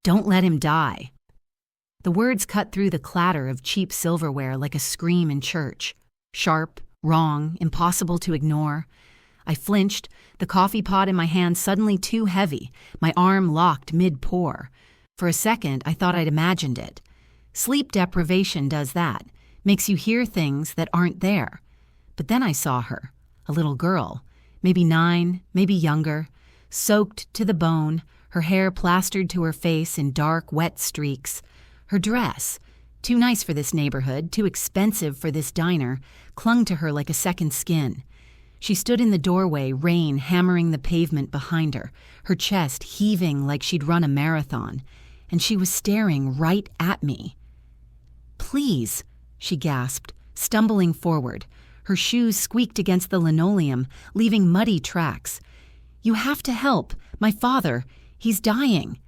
Don't let him die." The words cut through the clatter of cheap silverware like a scream in church. Sharp, wrong, impossible to ignore. I flinched, the coffee pot in my hand suddenly too heavy, my arm locked mid-pour. For a second, I thought I'd imagined it. Sleep deprivation does that, makes you hear things that aren't there. But then I saw her, a little girl, maybe 9, maybe younger, soaked to the bone, her hair plastered to her face in dark, wet streaks. Her dress, too nice for this neighborhood, too expensive for this diner, clung to her like a second skin. She stood in the doorway, rain hammering the pavement behind her, her chest heaving like she'd run a marathon, and she was staring right at me. "Please," she gasped, stumbling forward. Her shoes squeaked against the linoleum, leaving muddy tracks. "You have to help. My father. He's dying."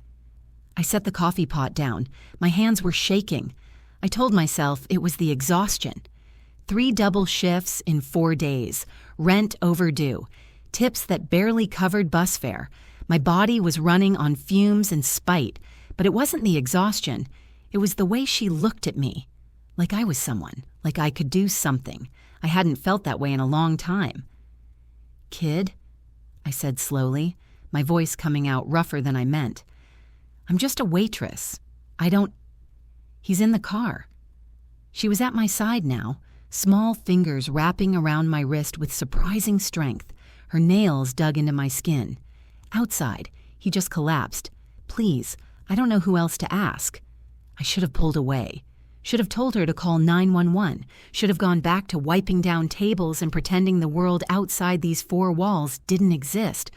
I set the coffee pot down. My hands were shaking. I told myself it was the exhaustion. 3 double shifts in 4 days, rent overdue, tips that barely covered bus fare. My body was running on fumes and spite, but it wasn't the exhaustion. It was the way she looked at me. Like I was someone, like I could do something. I hadn't felt that way in a long time. "Kid," I said slowly, my voice coming out rougher than I meant. "I'm just a waitress. He's in the car." She was at my side now, small fingers wrapping around my wrist with surprising strength, her nails dug into my skin. Outside, he just collapsed. "Please, I don't know who else to ask." I should have pulled away. Should have told her to call 911. Should have gone back to wiping down tables and pretending the world outside these 4 walls didn't exist.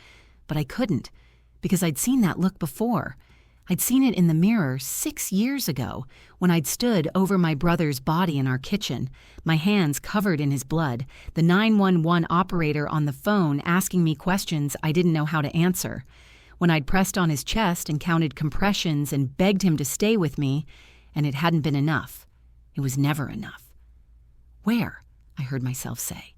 But I couldn't, because I'd seen that look before. I'd seen it in the mirror 6 years ago, when I'd stood over my brother's body in our kitchen, my hands covered in his blood, the 911 operator on the phone asking me questions I didn't know how to answer. When I'd pressed on his chest and counted compressions and begged him to stay with me, and it hadn't been enough. It was never enough. "Where?" I heard myself say.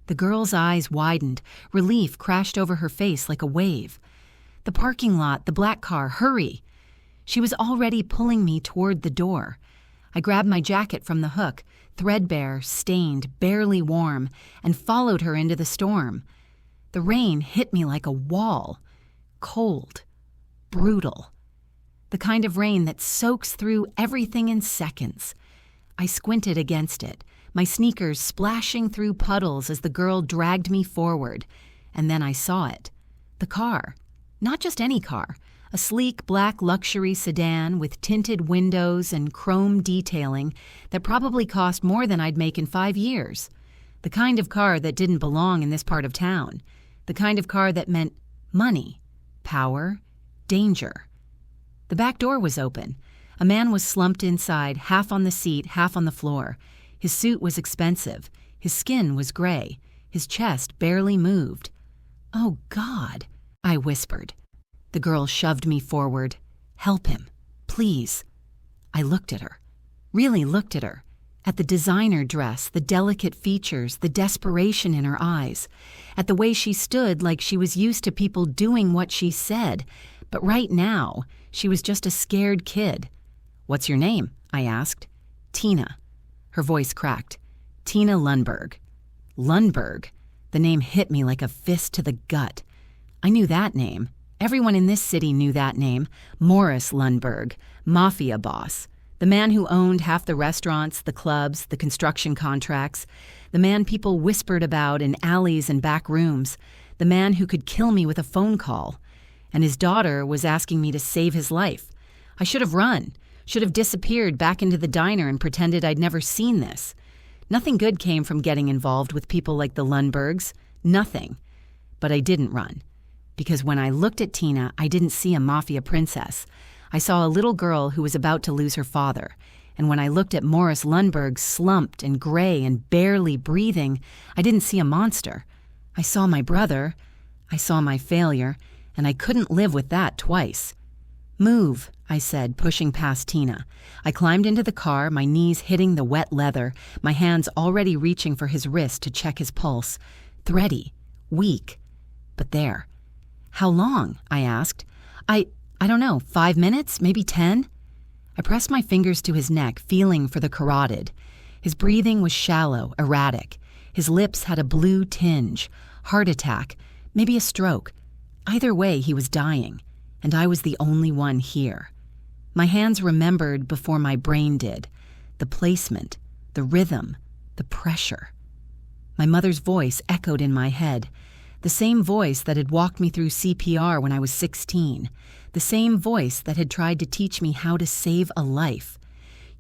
The girl's eyes widened. Relief crashed over her face like a wave. "The parking lot, the black car, hurry!" She was already pulling me toward the door. I grabbed my jacket from the hook, threadbare, stained, barely warm, and followed her into the storm. The rain hit me like a wall. Cold. Brutal. The kind of rain that soaks through everything in seconds. I squinted against it, my sneakers splashing through puddles as the girl dragged me forward. And then I saw it. The car. Not just any car. A sleek black luxury sedan with tinted windows and chrome detailing that probably cost more than I'd make in 5 years. The kind of car that didn't belong in this part of town. The kind of car that meant money, power, danger. The back door was open. A man was slumped inside, half on the seat, half on the floor. His suit was expensive. His skin was gray. His chest barely moved. "Oh, God," I whispered. The girl shoved me forward. "Help him, please." I looked at her. Really looked at her. At the designer dress, the delicate features, the desperation in her eyes. At the way she stood like she was used to people doing what she said. But right now, she was just a scared kid. "What's your name?" I asked. "Tina." Her voice cracked. "Tina Lundberg." Lundberg. The name hit me like a fist to the gut. I knew that name. Everyone in this city knew that name. Morris Lundberg, Mafia boss. The man who owned half the restaurants, the clubs, the construction contracts. The man people whispered about in alleys and back rooms. The man who could kill me with a phone call. And his daughter was asking me to save his life. I should have run. Should have disappeared back into the diner and pretended I'd never seen this. Nothing good came from getting involved with people like the Lundbergs. Nothing. But I didn't run. Because when I looked at Tina, I didn't see a mafia princess. I saw a little girl who was about to lose her father. And when I looked at Morris Lundberg, slumped and gray and barely breathing, I didn't see a monster. I saw my brother. I saw my failure. And I couldn't live with that twice. "Move," I said, pushing past Tina. I climbed into the car, my knees hitting the wet leather, my hands already reaching for his wrist to check his pulse. Thready. Weak. But there. "How long?" I asked. I I don't know, 5 minutes, maybe 10? I pressed my fingers to his neck, feeling for the carotid. His breathing was shallow, erratic. His lips had a blue tinge. Heart attack, maybe a stroke. Either way, he was dying, and I was the only one here. My hands remembered before my brain did. The placement, the rhythm, the pressure. My mother's voice echoed in my head. The same voice that had walked me through CPR when I was 16. The same voice that had tried to teach me how to save a life.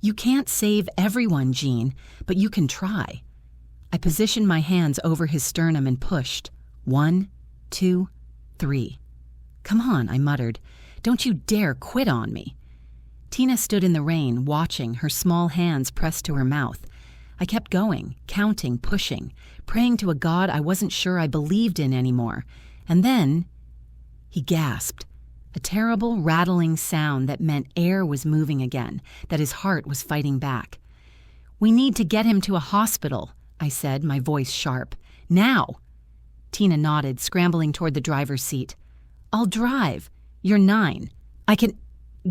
You can't save everyone, Jean, but you can try. I positioned my hands over his sternum and pushed. 1, 2, 3. Come on, I muttered. Don't you dare quit on me. Tina stood in the rain, watching, her small hands pressed to her mouth. I kept going, counting, pushing, praying to a God I wasn't sure I believed in anymore. And then he gasped. A terrible, rattling sound that meant air was moving again, that his heart was fighting back. We need to get him to a hospital, I said, my voice sharp. Now! Tina nodded, scrambling toward the driver's seat. I'll drive. You're 9. I can...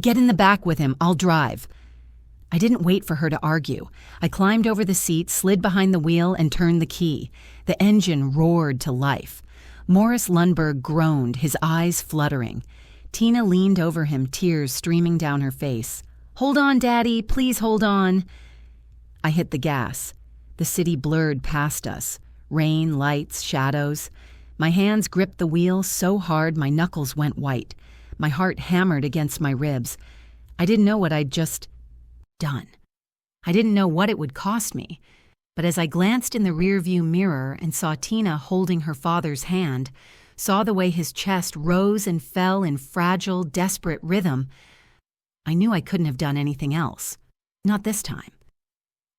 Get in the back with him. I'll drive. I didn't wait for her to argue. I climbed over the seat, slid behind the wheel, and turned the key. The engine roared to life. Morris Lundberg groaned, his eyes fluttering. Tina leaned over him, tears streaming down her face. Hold on, Daddy. Please hold on. I hit the gas. The city blurred past us. Rain, lights, shadows. My hands gripped the wheel so hard my knuckles went white. My heart hammered against my ribs. I didn't know what I'd just done. I didn't know what it would cost me. But as I glanced in the rearview mirror and saw Tina holding her father's hand, saw the way his chest rose and fell in fragile, desperate rhythm, I knew I couldn't have done anything else. Not this time.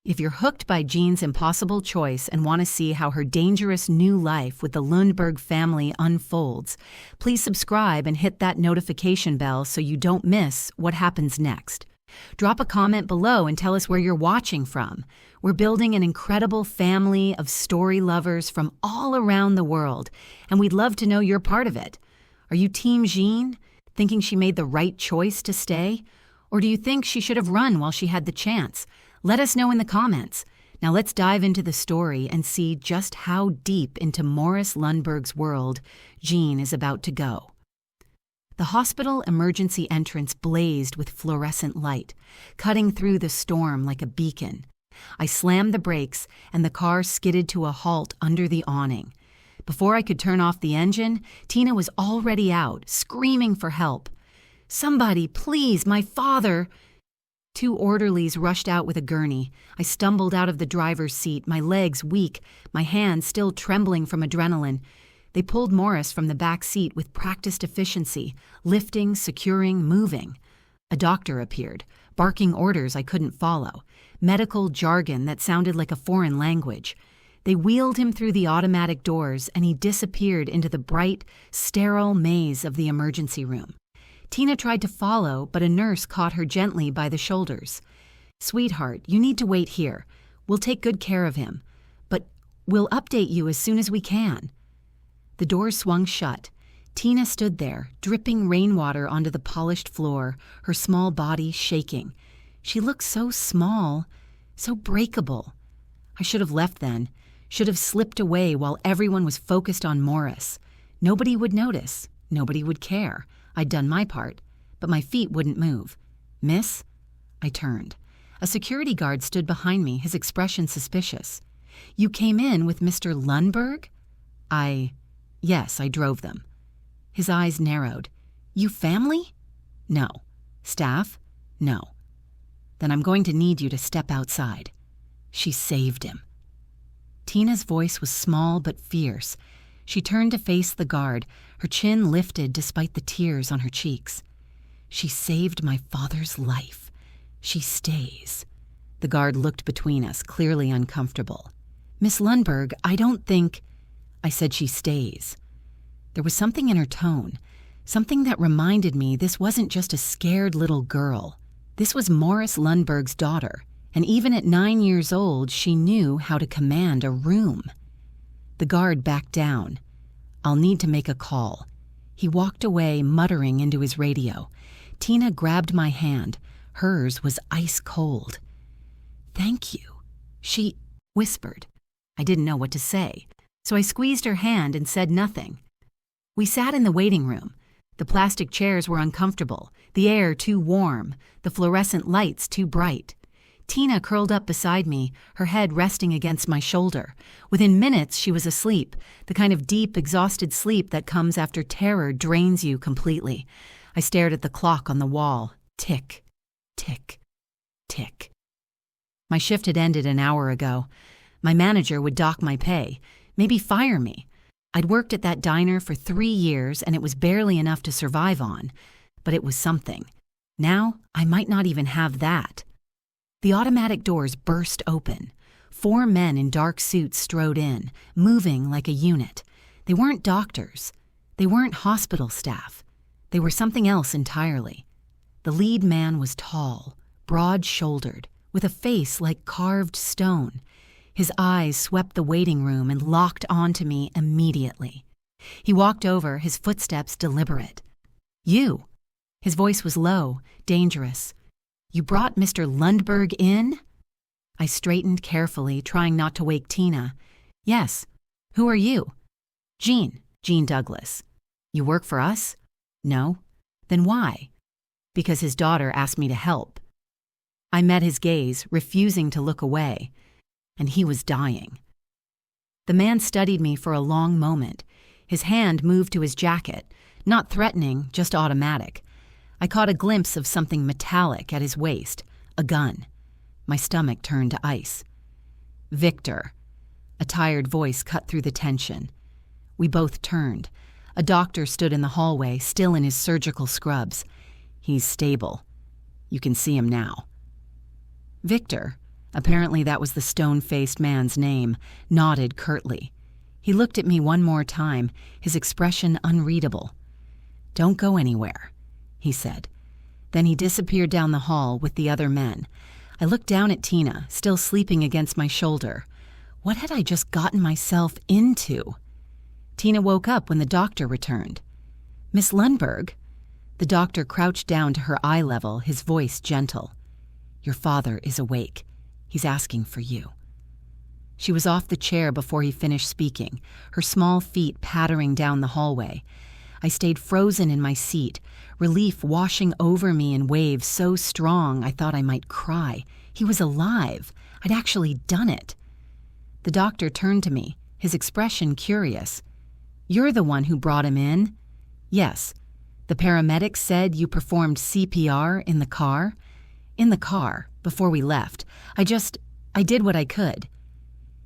If you're hooked by Jean's impossible choice and want to see how her dangerous new life with the Lundberg family unfolds, please subscribe and hit that notification bell so you don't miss what happens next. Drop a comment below and tell us where you're watching from. We're building an incredible family of story lovers from all around the world, and we'd love to know you're part of it. Are you Team Jean, thinking she made the right choice to stay? Or do you think she should have run while she had the chance? Let us know in the comments. Now let's dive into the story and see just how deep into Morris Lundberg's world Jean is about to go. The hospital emergency entrance blazed with fluorescent light, cutting through the storm like a beacon. I slammed the brakes, and the car skidded to a halt under the awning. Before I could turn off the engine, Tina was already out, screaming for help. "Somebody, please, my father!" 2 orderlies rushed out with a gurney. I stumbled out of the driver's seat, my legs weak, my hands still trembling from adrenaline. They pulled Morris from the back seat with practiced efficiency, lifting, securing, moving. A doctor appeared, barking orders I couldn't follow, medical jargon that sounded like a foreign language. They wheeled him through the automatic doors, and he disappeared into the bright, sterile maze of the emergency room. Tina tried to follow, but a nurse caught her gently by the shoulders. "Sweetheart, you need to wait here. We'll take good care of him. But we'll update you as soon as we can." The door swung shut. Tina stood there, dripping rainwater onto the polished floor, her small body shaking. She looked so small, so breakable. I should have left then, should have slipped away while everyone was focused on Morris. Nobody would notice, nobody would care. I'd done my part, but my feet wouldn't move. "Miss?" I turned. A security guard stood behind me, his expression suspicious. "You came in with Mr. Lundberg?" Yes, I drove them." His eyes narrowed. "You family?" "No." "Staff?" "No." "Then I'm going to need you to step outside." She saved him. Tina's voice was small but fierce. She turned to face the guard, her chin lifted despite the tears on her cheeks. "She saved my father's life. She stays." The guard looked between us, clearly uncomfortable. "Miss Lundberg, I don't think—" I said she stays. There was something in her tone, something that reminded me this wasn't just a scared little girl. This was Morris Lundberg's daughter, and even at 9 years old, she knew how to command a room. The guard backed down. "I'll need to make a call." He walked away, muttering into his radio. Tina grabbed my hand. Hers was ice cold. "Thank you," she whispered. I didn't know what to say, so I squeezed her hand and said nothing. We sat in the waiting room. The plastic chairs were uncomfortable, the air too warm, the fluorescent lights too bright. Tina curled up beside me, her head resting against my shoulder. Within minutes, she was asleep, the kind of deep, exhausted sleep that comes after terror drains you completely. I stared at the clock on the wall. Tick, tick, tick. My shift had ended an hour ago. My manager would dock my pay, maybe fire me. I'd worked at that diner for 3 years, and it was barely enough to survive on, but it was something. Now, I might not even have that. The automatic doors burst open. 4 men in dark suits strode in, moving like a unit. They weren't doctors. They weren't hospital staff. They were something else entirely. The lead man was tall, broad-shouldered, with a face like carved stone. His eyes swept the waiting room and locked onto me immediately. He walked over, his footsteps deliberate. "You." His voice was low, dangerous. "You brought Mr. Lundberg in?" I straightened carefully, trying not to wake Tina. "Yes. Who are you?" Jean Douglas." "You work for us?" "No." "Then why?" "Because his daughter asked me to help." I met his gaze, refusing to look away, and he was dying. The man studied me for a long moment. His hand moved to his jacket, not threatening, just automatic. I caught a glimpse of something metallic at his waist, a gun. My stomach turned to ice. "Victor." A tired voice cut through the tension. We both turned. A doctor stood in the hallway, still in his surgical scrubs. "He's stable. You can see him now." Victor, apparently that was the stone-faced man's name, nodded curtly. He looked at me one more time, his expression unreadable. "Don't go anywhere," he said. Then he disappeared down the hall with the other men. I looked down at Tina, still sleeping against my shoulder. What had I just gotten myself into? Tina woke up when the doctor returned. "Miss Lundberg?" The doctor crouched down to her eye level, his voice gentle. "Your father is awake. He's asking for you." She was off the chair before he finished speaking, her small feet pattering down the hallway. I stayed frozen in my seat, relief washing over me in waves so strong I thought I might cry. He was alive. I'd actually done it. The doctor turned to me, his expression curious. "You're the one who brought him in?" "Yes. The paramedics said you performed CPR in the car?" "In the car, before we left. I did what I could."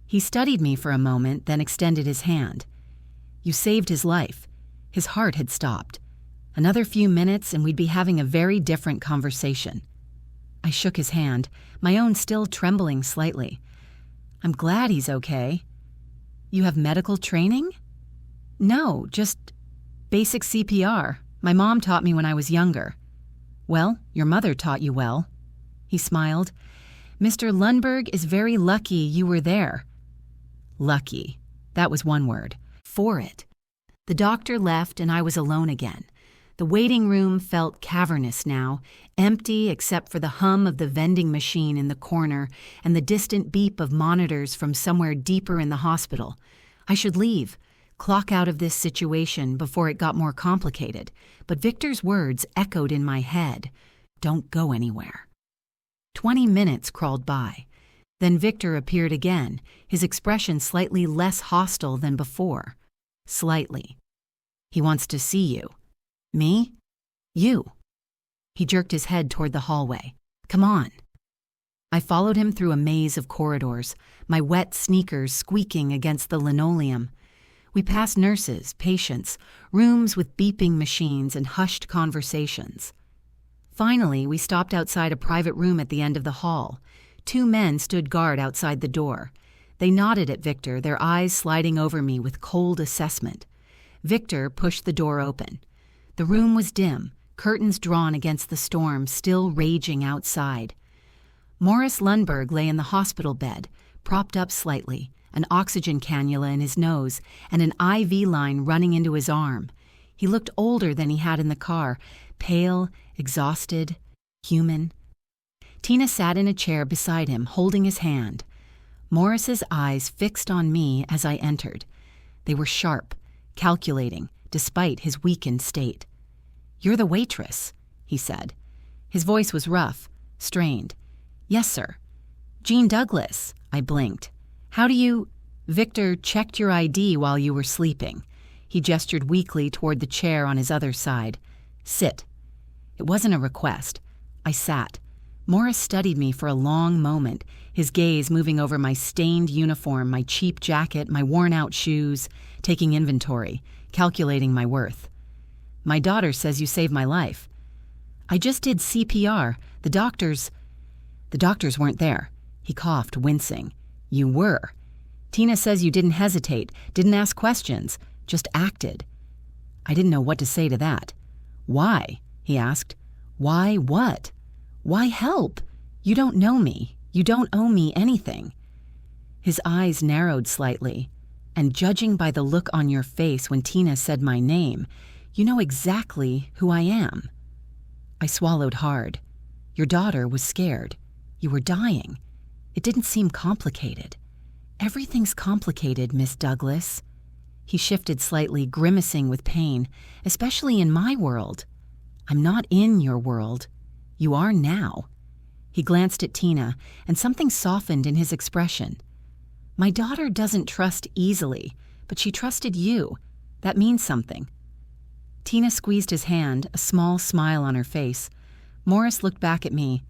He studied me for a moment, then extended his hand. "You saved his life. His heart had stopped. Another few minutes and we'd be having a very different conversation." I shook his hand, my own still trembling slightly. "I'm glad he's okay." "You have medical training?" "No, just basic CPR. My mom taught me when I was younger." "Well, your mother taught you well." He smiled. "Mr. Lundberg is very lucky you were there." Lucky. That was one word. For it. The doctor left and I was alone again. The waiting room felt cavernous now, empty except for the hum of the vending machine in the corner and the distant beep of monitors from somewhere deeper in the hospital. I should leave, clock out of this situation before it got more complicated, but Victor's words echoed in my head. Don't go anywhere. 20 minutes crawled by. Then Victor appeared again, his expression slightly less hostile than before. Slightly. "He wants to see you." "Me?" "You." He jerked his head toward the hallway. "Come on." I followed him through a maze of corridors, my wet sneakers squeaking against the linoleum. We passed nurses, patients, rooms with beeping machines and hushed conversations. Finally, we stopped outside a private room at the end of the hall. 2 men stood guard outside the door. They nodded at Victor, their eyes sliding over me with cold assessment. Victor pushed the door open. The room was dim, curtains drawn against the storm still raging outside. Morris Lundberg lay in the hospital bed, propped up slightly, an oxygen cannula in his nose and an IV line running into his arm. He looked older than he had in the car, pale, exhausted, human. Tina sat in a chair beside him, holding his hand. Morris's eyes fixed on me as I entered. They were sharp, calculating, despite his weakened state. "You're the waitress," he said. His voice was rough, strained. "Yes, sir." "Jean Douglas," I blinked. "How do you—" "Victor checked your ID while you were sleeping." He gestured weakly toward the chair on his other side. "Sit." It wasn't a request. I sat. Morris studied me for a long moment, his gaze moving over my stained uniform, my cheap jacket, my worn-out shoes, taking inventory, calculating my worth. "My daughter says you saved my life." "I just did CPR. The doctors weren't there." He coughed, wincing. "You were. Tina says you didn't hesitate, didn't ask questions, just acted." I didn't know what to say to that. "Why?" he asked. "Why what? Why help? You don't know me. You don't owe me anything." His eyes narrowed slightly. "And judging by the look on your face when Tina said my name, you know exactly who I am." I swallowed hard. "Your daughter was scared. You were dying. It didn't seem complicated." "Everything's complicated, Miss Douglas." He shifted slightly, grimacing with pain, "especially in my world." "I'm not in your world. You are now." He glanced at Tina, and something softened in his expression. "My daughter doesn't trust easily, but she trusted you. That means something." Tina squeezed his hand, a small smile on her face. Morris looked back at me.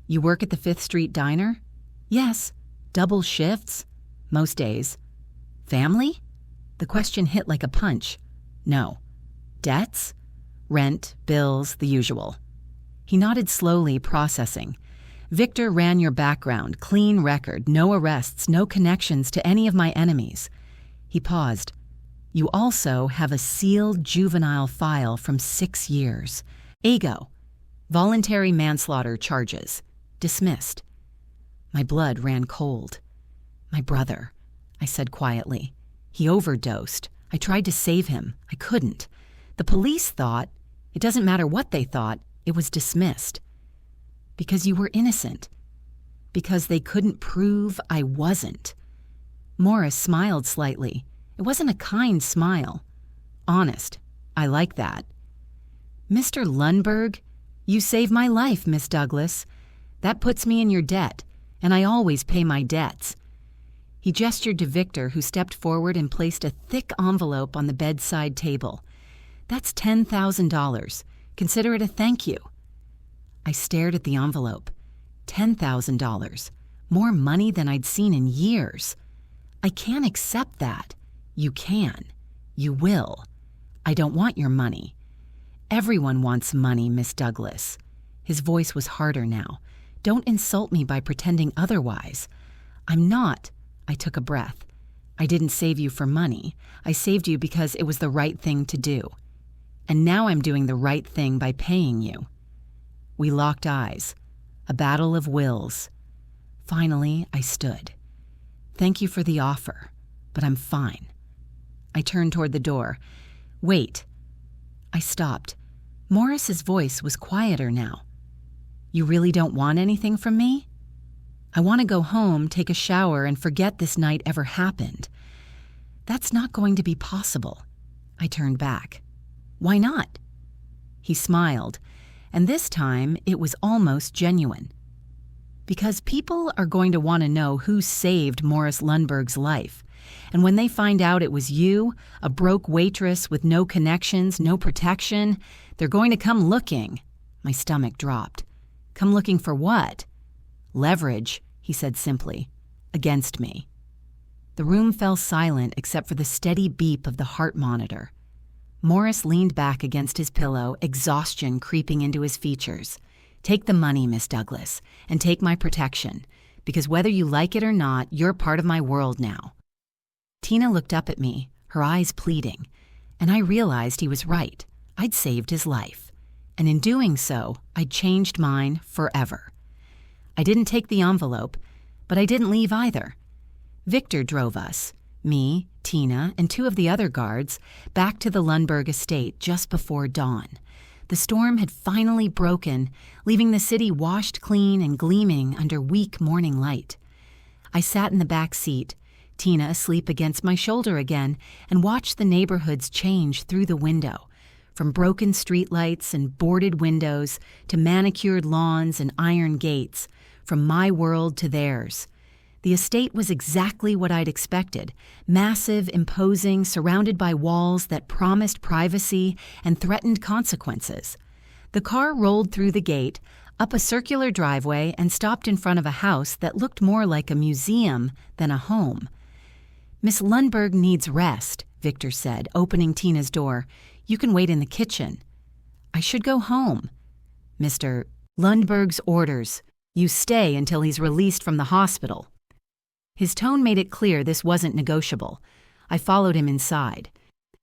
"You work at the 5th Street Diner?" "Yes." "Double shifts?" "Most days." "Family?" The question hit like a punch. "No." "Debts?" "Rent, bills, the usual." He nodded slowly, processing. "Victor ran your background, clean record, no arrests, no connections to any of my enemies." He paused. "You also have a sealed juvenile file from 6 years. AGO. Voluntary manslaughter charges. Dismissed." My blood ran cold. "My brother," I said quietly. "He overdosed. I tried to save him. I couldn't. The police thought, it doesn't matter what they thought, it was dismissed." "Because you were innocent." "Because they couldn't prove I wasn't." Morris smiled slightly. It wasn't a kind smile. "Honest. I like that." "Mr. Lundberg, you saved my life, Miss Douglas. That puts me in your debt, and I always pay my debts." He gestured to Victor, who stepped forward and placed a thick envelope on the bedside table. "That's $10,000. Consider it a thank you." I stared at the envelope. $10,000. More money than I'd seen in years. "I can't accept that." "You can. You will. I don't want your money." "Everyone wants money, Miss Douglas." His voice was harder now. "Don't insult me by pretending otherwise." "I'm not." I took a breath. "I didn't save you for money. I saved you because it was the right thing to do. And now I'm doing the right thing by paying you." We locked eyes. A battle of wills. Finally, I stood. "Thank you for the offer, but I'm fine." I turned toward the door. "Wait." I stopped. Morris's voice was quieter now. "You really don't want anything from me?" "I want to go home, take a shower, and forget this night ever happened." "That's not going to be possible." I turned back. "Why not?" He smiled, and this time it was almost genuine. "Because people are going to want to know who saved Morris Lundberg's life. And when they find out it was you, a broke waitress with no connections, no protection, they're going to come looking." My stomach dropped. "Come looking for what?" "Leverage," he said simply. "Against me." The room fell silent except for the steady beep of the heart monitor. Morris leaned back against his pillow, exhaustion creeping into his features. "Take the money, Miss Douglas, and take my protection, because whether you like it or not, you're part of my world now." Tina looked up at me, her eyes pleading, and I realized he was right. I'd saved his life, and in doing so, I'd changed mine forever. I didn't take the envelope, but I didn't leave either. Victor drove us, me, Tina, and 2 of the other guards, back to the Lundberg estate just before dawn. The storm had finally broken, leaving the city washed clean and gleaming under weak morning light. I sat in the back seat, Tina asleep against my shoulder again, and watched the neighborhoods change through the window, from broken streetlights and boarded windows to manicured lawns and iron gates, from my world to theirs. The estate was exactly what I'd expected, massive, imposing, surrounded by walls that promised privacy and threatened consequences. The car rolled through the gate, up a circular driveway, and stopped in front of a house that looked more like a museum than a home. "Miss Lundberg needs rest," Victor said, opening Tina's door. "You can wait in the kitchen." "I should go home." "Mr. Lundberg's orders. You stay until he's released from the hospital." His tone made it clear this wasn't negotiable. I followed him inside.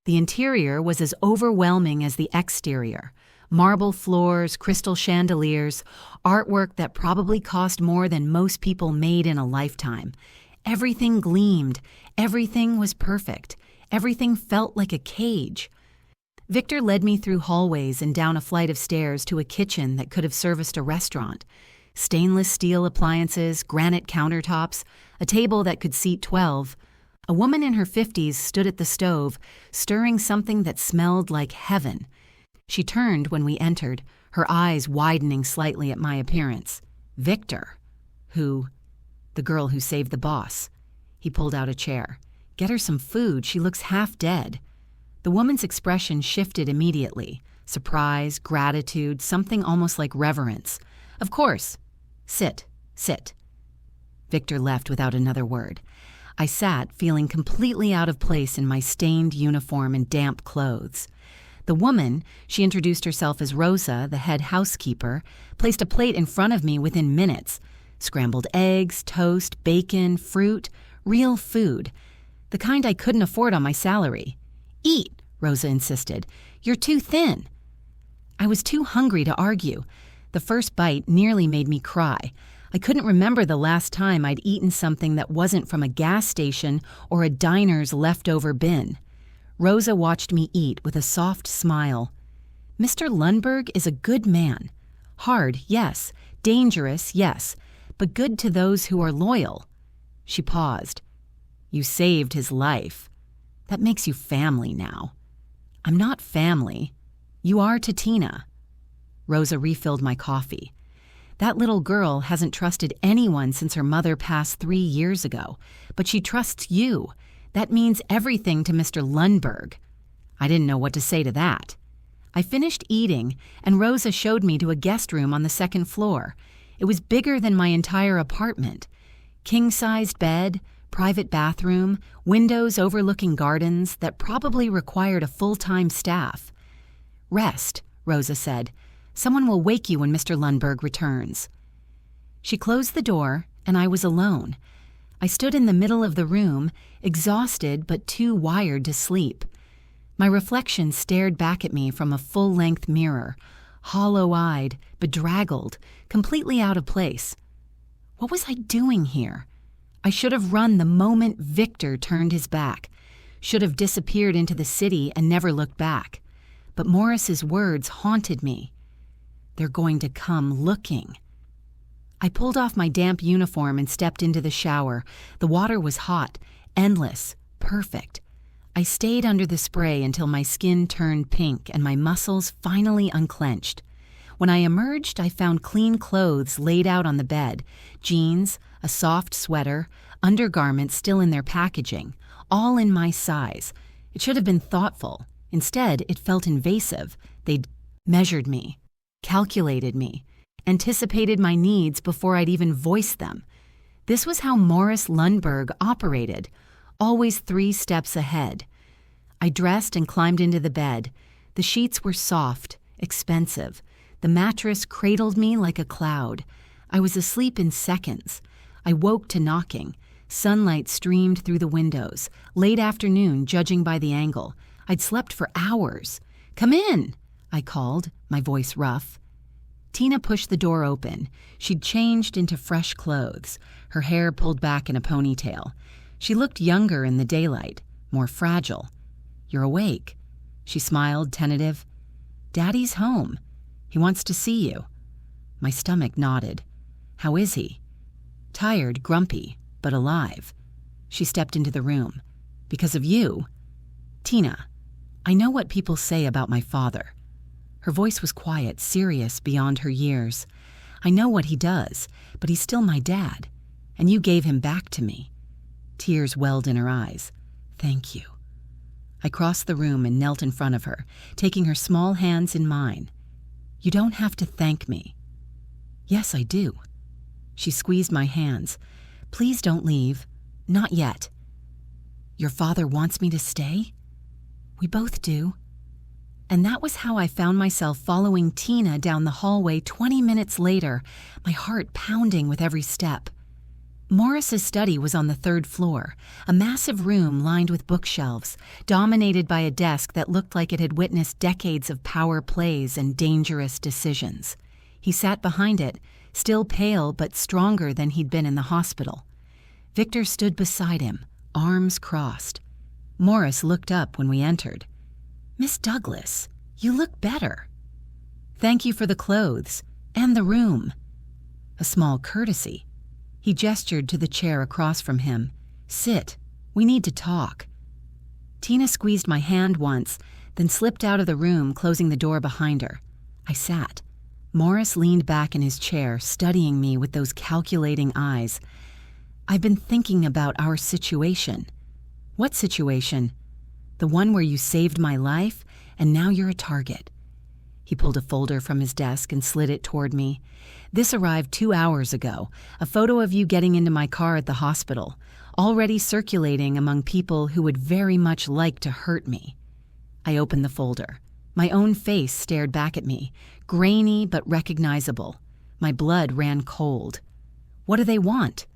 The interior was as overwhelming as the exterior. Marble floors, crystal chandeliers, artwork that probably cost more than most people made in a lifetime. Everything gleamed. Everything was perfect. Everything felt like a cage. Victor led me through hallways and down a flight of stairs to a kitchen that could have serviced a restaurant. Stainless steel appliances, granite countertops, a table that could seat 12. A woman in her 50s stood at the stove, stirring something that smelled like heaven. She turned when we entered, her eyes widening slightly at my appearance. "Victor." "Who?" "The girl who saved the boss." He pulled out a chair. "Get her some food. She looks half dead." The woman's expression shifted immediately. Surprise, gratitude, something almost like reverence. "Of course. Sit. Victor left without another word. I sat, feeling completely out of place in my stained uniform and damp clothes. The woman, she introduced herself as Rosa, the head housekeeper, placed a plate in front of me within minutes. Scrambled eggs, toast, bacon, fruit, real food. The kind I couldn't afford on my salary. "Eat," Rosa insisted. "You're too thin." I was too hungry to argue. The first bite nearly made me cry. I couldn't remember the last time I'd eaten something that wasn't from a gas station or a diner's leftover bin. Rosa watched me eat with a soft smile. "Mr. Lundberg is a good man. Hard, yes. Dangerous, yes. But good to those who are loyal." She paused. "You saved his life. That makes you family now." "I'm not family. You are to Tina." Rosa refilled my coffee. "That little girl hasn't trusted anyone since her mother passed 3 years ago, but she trusts you. That means everything to Mr. Lundberg." I didn't know what to say to that. I finished eating, and Rosa showed me to a guest room on the second floor. It was bigger than my entire apartment. King-sized bed, private bathroom, windows overlooking gardens that probably required a full-time staff. "Rest," Rosa said. "Someone will wake you when Mr. Lundberg returns." She closed the door, and I was alone. I stood in the middle of the room, exhausted but too wired to sleep. My reflection stared back at me from a full-length mirror, hollow-eyed, bedraggled, completely out of place. What was I doing here? I should have run the moment Victor turned his back, should have disappeared into the city and never looked back. But Morris's words haunted me. "They're going to come looking." I pulled off my damp uniform and stepped into the shower. The water was hot, endless, perfect. I stayed under the spray until my skin turned pink and my muscles finally unclenched. When I emerged, I found clean clothes laid out on the bed, jeans, a soft sweater, undergarments still in their packaging, all in my size. It should have been thoughtful. Instead, it felt invasive. They'd measured me, calculated me, anticipated my needs before I'd even voiced them. This was how Morris Lundberg operated, always 3 steps ahead. I dressed and climbed into the bed. The sheets were soft, expensive. The mattress cradled me like a cloud. I was asleep in seconds. I woke to knocking. Sunlight streamed through the windows, late afternoon judging by the angle. I'd slept for hours. "Come in," I called, my voice rough. Tina pushed the door open. She'd changed into fresh clothes, her hair pulled back in a ponytail. She looked younger in the daylight, more fragile. "You're awake." She smiled, tentative. Daddy's home. He wants to see you." My stomach nodded. "How is he?" "Tired, grumpy, but alive." She stepped into the room. "Because of you?" "Tina, I know what people say about my father." Her voice was quiet, serious beyond her years. "I know what he does, but he's still my dad. And you gave him back to me." Tears welled in her eyes. "Thank you." I crossed the room and knelt in front of her, taking her small hands in mine. "You don't have to thank me." "Yes, I do." She squeezed my hands. "Please don't leave. Not yet." "Your father wants me to stay?" "We both do." And that was how I found myself following Tina down the hallway 20 minutes later, my heart pounding with every step. Morris's study was on the 3rd floor, a massive room lined with bookshelves, dominated by a desk that looked like it had witnessed decades of power plays and dangerous decisions. He sat behind it, still pale but stronger than he'd been in the hospital. Victor stood beside him, arms crossed. Morris looked up when we entered. "Miss Douglas, you look better." "Thank you for the clothes, and the room." A small courtesy. He gestured to the chair across from him. "Sit. We need to talk." Tina squeezed my hand once, then slipped out of the room, closing the door behind her. I sat. Morris leaned back in his chair, studying me with those calculating eyes. "I've been thinking about our situation." "What situation?" "The one where you saved my life, and now you're a target." He pulled a folder from his desk and slid it toward me. "This arrived 2 hours ago, a photo of you getting into my car at the hospital, already circulating among people who would very much like to hurt me." I opened the folder. My own face stared back at me, grainy but recognizable. My blood ran cold. "What do they want?"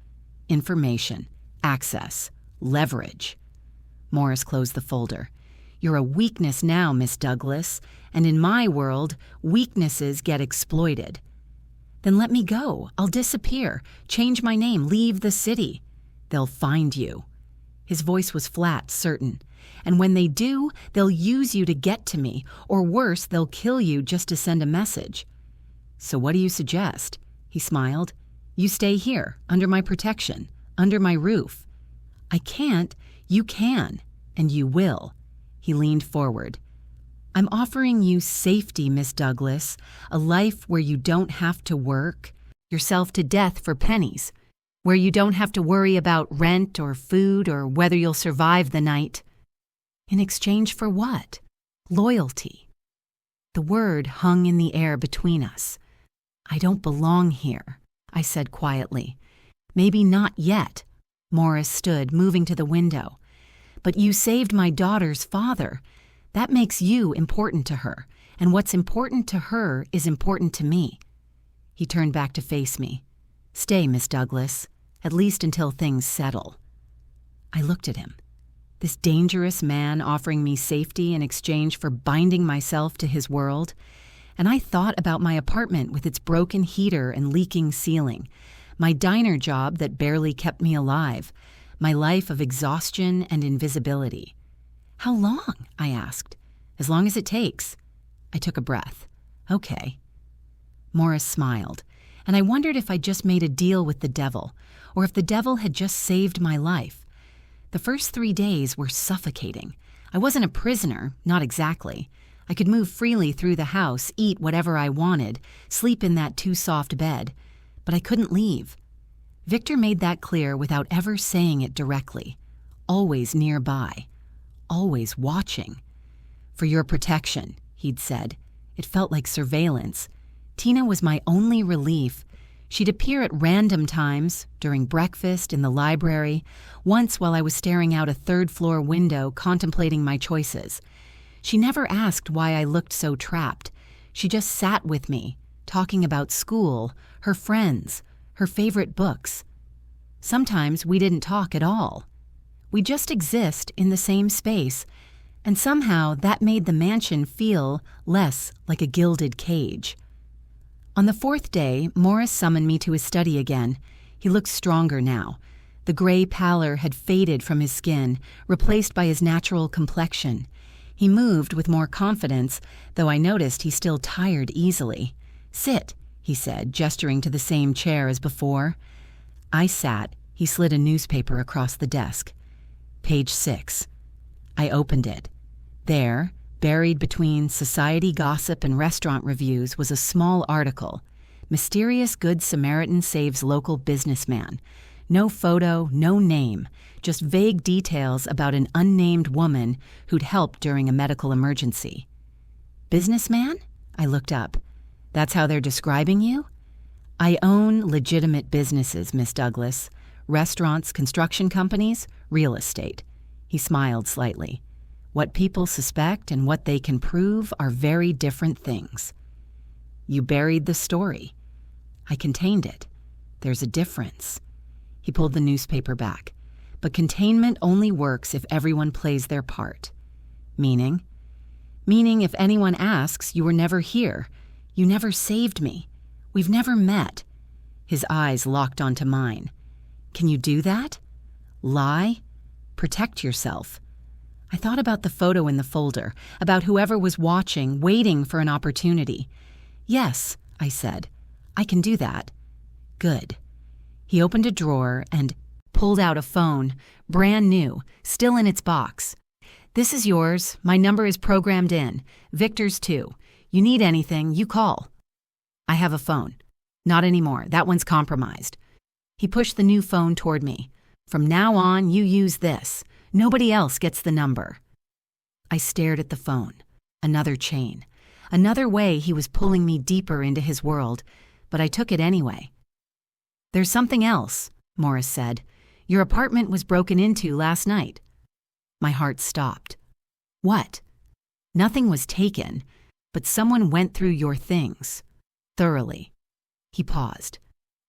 "Information, access, leverage." Morris closed the folder. "You're a weakness now, Miss Douglas, and in my world, weaknesses get exploited." "Then let me go. I'll disappear, change my name, leave the city." "They'll find you." His voice was flat, certain. "And when they do, they'll use you to get to me, or worse, they'll kill you just to send a message." "So what do you suggest?" He smiled. "You stay here, under my protection, under my roof." "I can't. You can, and you will." He leaned forward. "I'm offering you safety, Miss Douglas, a life where you don't have to work yourself to death for pennies, where you don't have to worry about rent or food or whether you'll survive the night." "In exchange for what?" "Loyalty." The word hung in the air between us. "I don't belong here," I said quietly. "Maybe not yet." Morris stood, moving to the window. "But you saved my daughter's father. That makes you important to her, and what's important to her is important to me." He turned back to face me. "Stay, Miss Douglas, at least until things settle." I looked at him. This dangerous man offering me safety in exchange for binding myself to his world, and I thought about my apartment with its broken heater and leaking ceiling, my diner job that barely kept me alive, my life of exhaustion and invisibility. "How long?" I asked. "As long as it takes." I took a breath. "Okay." Morris smiled, and I wondered if I'd just made a deal with the devil, or if the devil had just saved my life. The first 3 days were suffocating. I wasn't a prisoner, not exactly. I could move freely through the house, eat whatever I wanted, sleep in that too-soft bed, but I couldn't leave. Victor made that clear without ever saying it directly. Always nearby. Always watching. "For your protection," he'd said. It felt like surveillance. Tina was my only relief. She'd appear at random times, during breakfast, in the library, once while I was staring out a 3rd-floor window contemplating my choices. She never asked why I looked so trapped. She just sat with me, talking about school, her friends, her favorite books. Sometimes we didn't talk at all. We just exist in the same space, and somehow that made the mansion feel less like a gilded cage. On the 4th day, Morris summoned me to his study again. He looked stronger now. The gray pallor had faded from his skin, replaced by his natural complexion. He moved with more confidence, though I noticed he still tired easily. "Sit," he said, gesturing to the same chair as before. I sat. He slid a newspaper across the desk. Page 6. I opened it. There, buried between society gossip and restaurant reviews, was a small article. "Mysterious Good Samaritan saves local businessman." No photo, no name, just vague details about an unnamed woman who'd helped during a medical emergency. "Businessman?" I looked up. "That's how they're describing you?" "I own legitimate businesses, Miss Douglas. Restaurants, construction companies, real estate." He smiled slightly. "What people suspect and what they can prove are very different things." "You buried the story." "I contained it. There's a difference." He pulled the newspaper back. "But containment only works if everyone plays their part." "Meaning?" "Meaning if anyone asks, you were never here. You never saved me. We've never met." His eyes locked onto mine. "Can you do that? Lie? Protect yourself?" I thought about the photo in the folder, about whoever was watching, waiting for an opportunity. "Yes," I said. "I can do that." "Good." He opened a drawer and pulled out a phone, brand new, still in its box. "This is yours. My number is programmed in. Victor's too. You need anything, you call." "I have a phone." "Not anymore. That one's compromised." He pushed the new phone toward me. "From now on, you use this. Nobody else gets the number." I stared at the phone. Another chain. Another way he was pulling me deeper into his world, but I took it anyway. "There's something else," Morris said. "Your apartment was broken into last night." My heart stopped. "What?" "Nothing was taken, but someone went through your things. Thoroughly." He paused.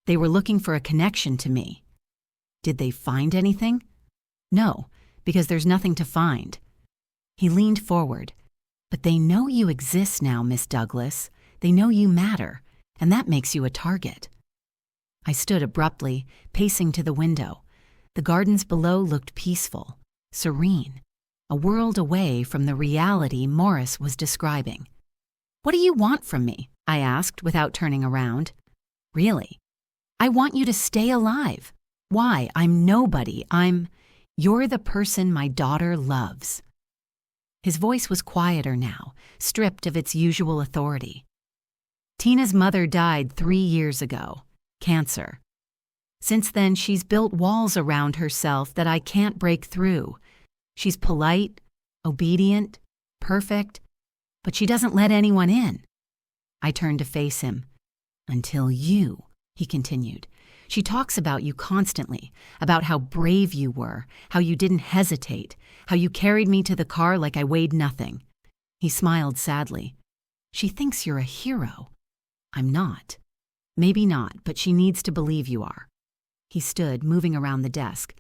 "They were looking for a connection to me." "Did they find anything?" "No, because there's nothing to find." He leaned forward. "But they know you exist now, Miss Douglas. They know you matter, and that makes you a target." I stood abruptly, pacing to the window. The gardens below looked peaceful, serene, a world away from the reality Morris was describing. "What do you want from me?" I asked without turning around. "Really? I want you to stay alive. Why? I'm nobody. You're the person my daughter loves." His voice was quieter now, stripped of its usual authority. "Tina's mother died 3 years ago. Cancer. Since then, she's built walls around herself that I can't break through. She's polite, obedient, perfect, but she doesn't let anyone in." I turned to face him. "Until you," he continued. "She talks about you constantly, about how brave you were, how you didn't hesitate, how you carried me to the car like I weighed nothing." He smiled sadly. "She thinks you're a hero. I'm not. Maybe not, but she needs to believe you are." He stood, moving around the desk.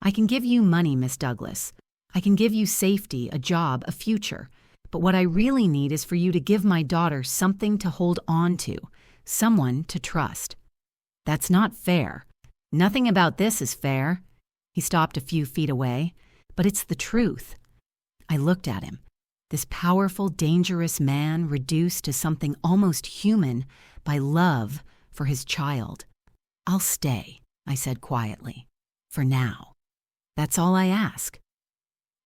"I can give you money, Miss Douglas. I can give you safety, a job, a future. But what I really need is for you to give my daughter something to hold on to, someone to trust." "That's not fair. Nothing about this is fair." He stopped a few feet away. "But it's the truth." I looked at him. This powerful, dangerous man reduced to something almost human by love for his child. "I'll stay," I said quietly. "For now. That's all I ask."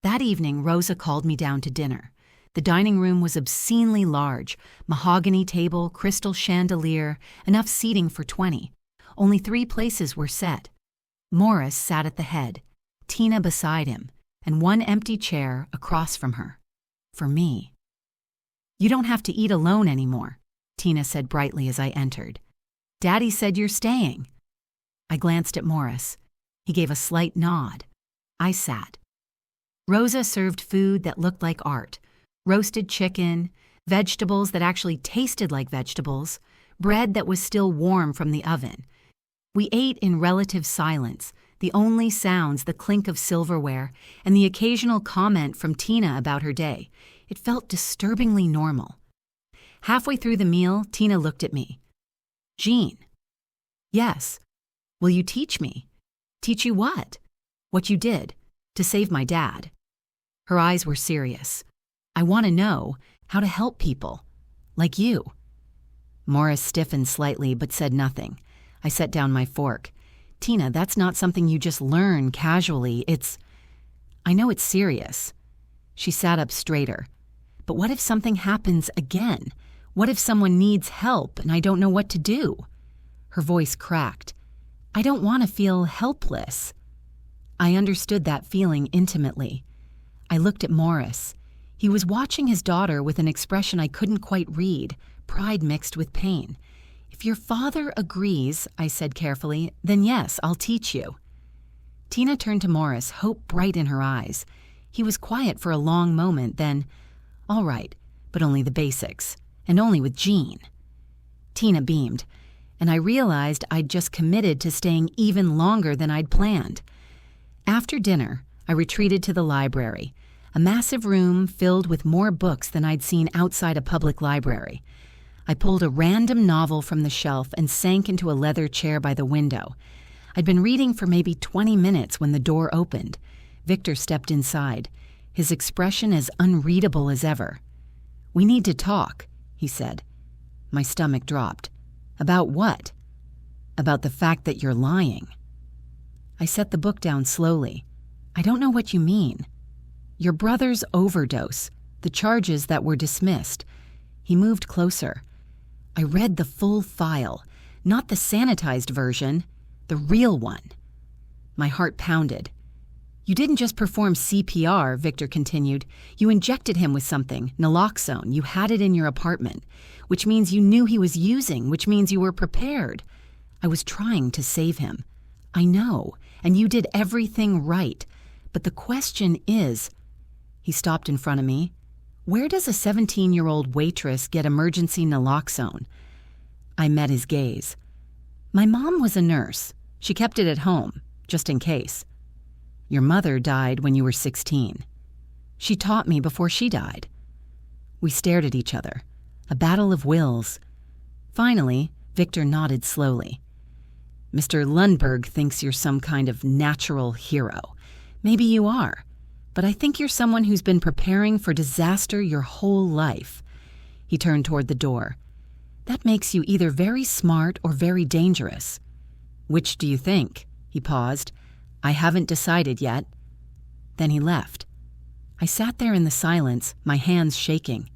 That evening, Rosa called me down to dinner. The dining room was obscenely large, mahogany table, crystal chandelier, enough seating for 20. Only 3 places were set. Morris sat at the head, Tina beside him, and one empty chair across from her. For me. "You don't have to eat alone anymore," Tina said brightly as I entered. "Daddy said you're staying." I glanced at Morris. He gave a slight nod. I sat. Rosa served food that looked like art. Roasted chicken, vegetables that actually tasted like vegetables, bread that was still warm from the oven. We ate in relative silence, the only sounds the clink of silverware and the occasional comment from Tina about her day. It felt disturbingly normal. Halfway through the meal, Tina looked at me. "Jean." "Yes." "Will you teach me?" "Teach you what?" "What you did, to save my dad." Her eyes were serious. I want to know how to help people, like you." Morris stiffened slightly but said nothing. I set down my fork. "Tina, that's not something you just learn casually. I know it's serious." She sat up straighter. "But what if something happens again? What if someone needs help and I don't know what to do?" Her voice cracked. "I don't want to feel helpless." I understood that feeling intimately. I looked at Morris. He was watching his daughter with an expression I couldn't quite read, pride mixed with pain. "If your father agrees," I said carefully, "then yes, I'll teach you." Tina turned to Morris, hope bright in her eyes. He was quiet for a long moment, then, "All right, but only the basics, and only with Jean." Tina beamed, and I realized I'd just committed to staying even longer than I'd planned. After dinner, I retreated to the library, a massive room filled with more books than I'd seen outside a public library. I pulled a random novel from the shelf and sank into a leather chair by the window. I'd been reading for maybe 20 minutes when the door opened. Victor stepped inside, his expression as unreadable as ever. "We need to talk," he said. My stomach dropped. "About what?" "About the fact that you're lying." I set the book down slowly. "I don't know what you mean." "Your brother's overdose, the charges that were dismissed." He moved closer. I read the full file, not the sanitized version, the real one. My heart pounded. "You didn't just perform CPR," Victor continued. "You injected him with something, naloxone. You had it in your apartment, which means you knew he was using, which means you were prepared. I was trying to save him. I know, and you did everything right. But the question is," he stopped in front of me, "where does a 17-year-old waitress get emergency naloxone?" I met his gaze. "My mom was a nurse. She kept it at home, just in case." "Your mother died when you were 16. She taught me before she died." We stared at each other. A battle of wills. Finally, Victor nodded slowly. "Mr. Lundberg thinks you're some kind of natural hero. Maybe you are. But I think you're someone who's been preparing for disaster your whole life." He turned toward the door. "That makes you either very smart or very dangerous." "Which do you think?" He paused. "I haven't decided yet." Then he left. I sat there in the silence, my hands shaking.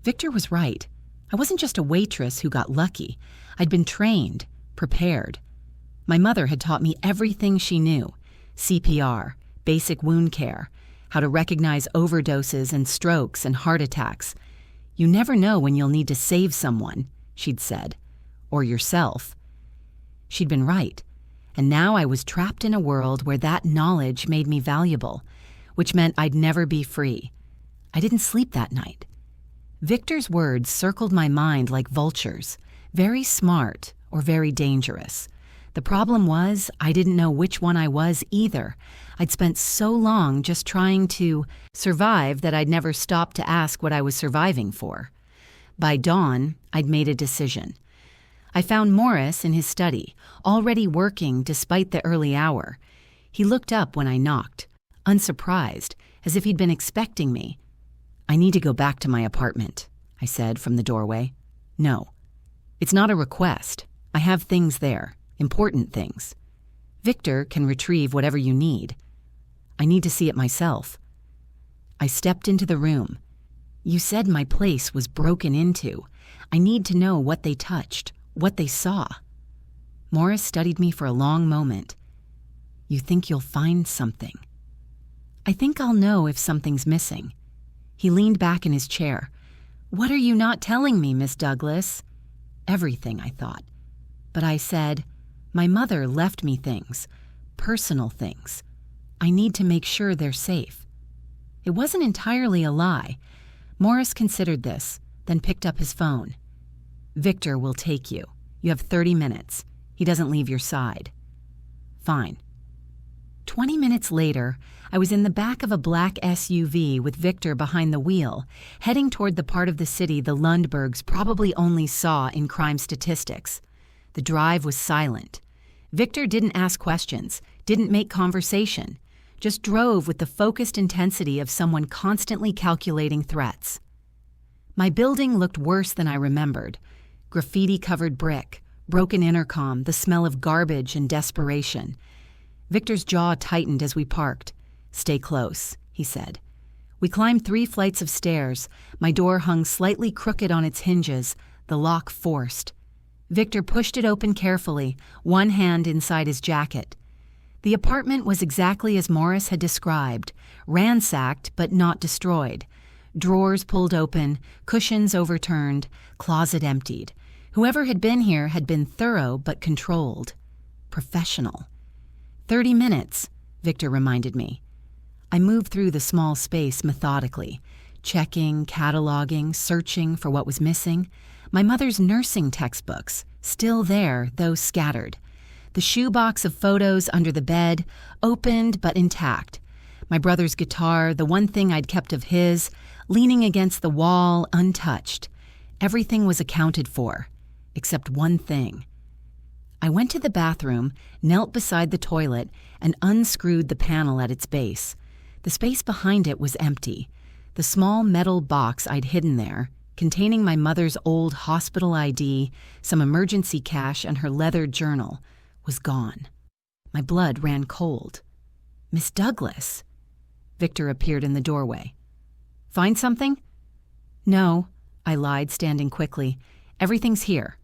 Victor was right. I wasn't just a waitress who got lucky. I'd been trained, prepared. My mother had taught me everything she knew: CPR, basic wound care, how to recognize overdoses and strokes and heart attacks. "You never know when you'll need to save someone," she'd said, "or yourself." She'd been right, and now I was trapped in a world where that knowledge made me valuable, which meant I'd never be free. I didn't sleep that night. Victor's words circled my mind like vultures, very smart or very dangerous. The problem was, I didn't know which one I was either. I'd spent so long just trying to survive that I'd never stopped to ask what I was surviving for. By dawn, I'd made a decision. I found Morris in his study, already working despite the early hour. He looked up when I knocked, unsurprised, as if he'd been expecting me. "I need to go back to my apartment," I said from the doorway. "No. It's not a request. I have things there. Important things. Victor can retrieve whatever you need. I need to see it myself." I stepped into the room. "You said my place was broken into. I need to know what they touched, what they saw." Morris studied me for a long moment. "You think you'll find something?" "I think I'll know if something's missing." He leaned back in his chair. "What are you not telling me, Miss Douglas?" "Everything," I thought. But I said, "My mother left me things, personal things. I need to make sure they're safe." It wasn't entirely a lie. Morris considered this, then picked up his phone. "Victor will take you. You have 30 minutes. He doesn't leave your side." "Fine." 20 minutes later, I was in the back of a black SUV with Victor behind the wheel, heading toward the part of the city the Lundbergs probably only saw in crime statistics. The drive was silent. Victor didn't ask questions, didn't make conversation, just drove with the focused intensity of someone constantly calculating threats. My building looked worse than I remembered. Graffiti-covered brick, broken intercom, the smell of garbage and desperation. Victor's jaw tightened as we parked. "Stay close," he said. We climbed 3 flights of stairs. My door hung slightly crooked on its hinges, the lock forced. Victor pushed it open carefully, one hand inside his jacket. The apartment was exactly as Morris had described, ransacked but not destroyed. Drawers pulled open, cushions overturned, closet emptied. Whoever had been here had been thorough but controlled. Professional. 30 minutes, Victor reminded me. I moved through the small space methodically, checking, cataloging, searching for what was missing. My mother's nursing textbooks, still there, though scattered. The shoebox of photos under the bed, opened but intact. My brother's guitar, the one thing I'd kept of his, leaning against the wall, untouched. Everything was accounted for, except one thing. I went to the bathroom, knelt beside the toilet, and unscrewed the panel at its base. The space behind it was empty. The small metal box I'd hidden there, containing my mother's old hospital ID, some emergency cash, and her leather journal, was gone. My blood ran cold. "Miss Douglas." Victor appeared in the doorway. "Find something?" "No," I lied, standing quickly. "Everything's here."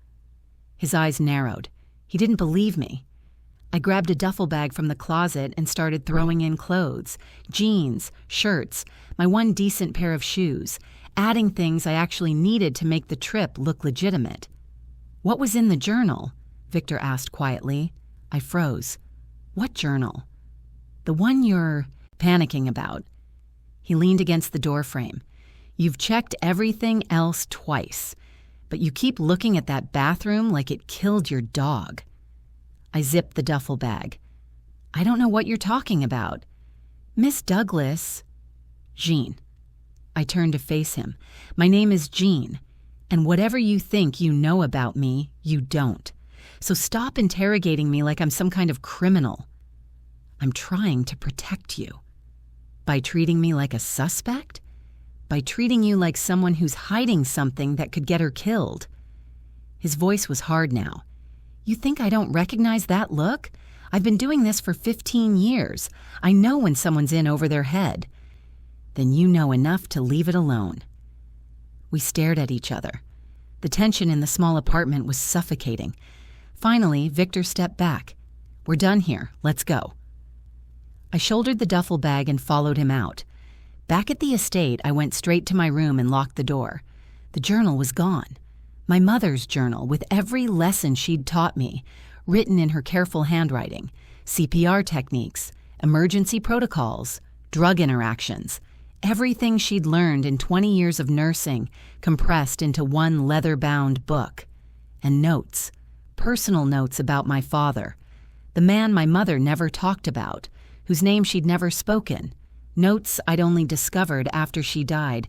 His eyes narrowed. He didn't believe me. I grabbed a duffel bag from the closet and started throwing in clothes, jeans, shirts, my one decent pair of shoes, adding things I actually needed to make the trip look legitimate. "What was in the journal?" Victor asked quietly. I froze. "What journal?" "The one you're panicking about." He leaned against the doorframe. "You've checked everything else twice, but you keep looking at that bathroom like it killed your dog." I zipped the duffel bag. "I don't know what you're talking about." "Miss Douglas." "Jean." I turned to face him. "My name is Jean, and whatever you think you know about me, you don't. So stop interrogating me like I'm some kind of criminal." "I'm trying to protect you." "By treating me like a suspect?" "By treating you like someone who's hiding something that could get her killed." His voice was hard now. "You think I don't recognize that look? I've been doing this for 15 years. I know when someone's in over their head." "Then you know enough to leave it alone." We stared at each other. The tension in the small apartment was suffocating. Finally, Victor stepped back. "We're done here. Let's go." I shouldered the duffel bag and followed him out. Back at the estate, I went straight to my room and locked the door. The journal was gone. My mother's journal, with every lesson she'd taught me, written in her careful handwriting, CPR techniques, emergency protocols, drug interactions, everything she'd learned in 20 years of nursing compressed into one leather-bound book. And notes, personal notes about my father, the man my mother never talked about, whose name she'd never spoken, notes I'd only discovered after she died.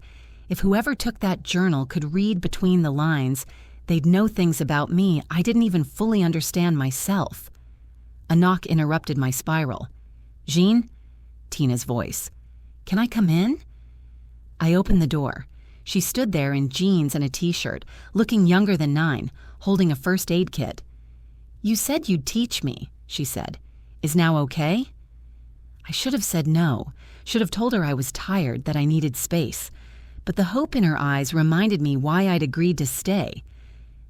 If whoever took that journal could read between the lines, they'd know things about me I didn't even fully understand myself. A knock interrupted my spiral. "Jean?" Tina's voice. "Can I come in?" I opened the door. She stood there in jeans and a t-shirt, looking younger than 9, holding a first aid kit. "You said you'd teach me," she said. "Is now okay?" I should have said no, should have told her I was tired, that I needed space. But the hope in her eyes reminded me why I'd agreed to stay.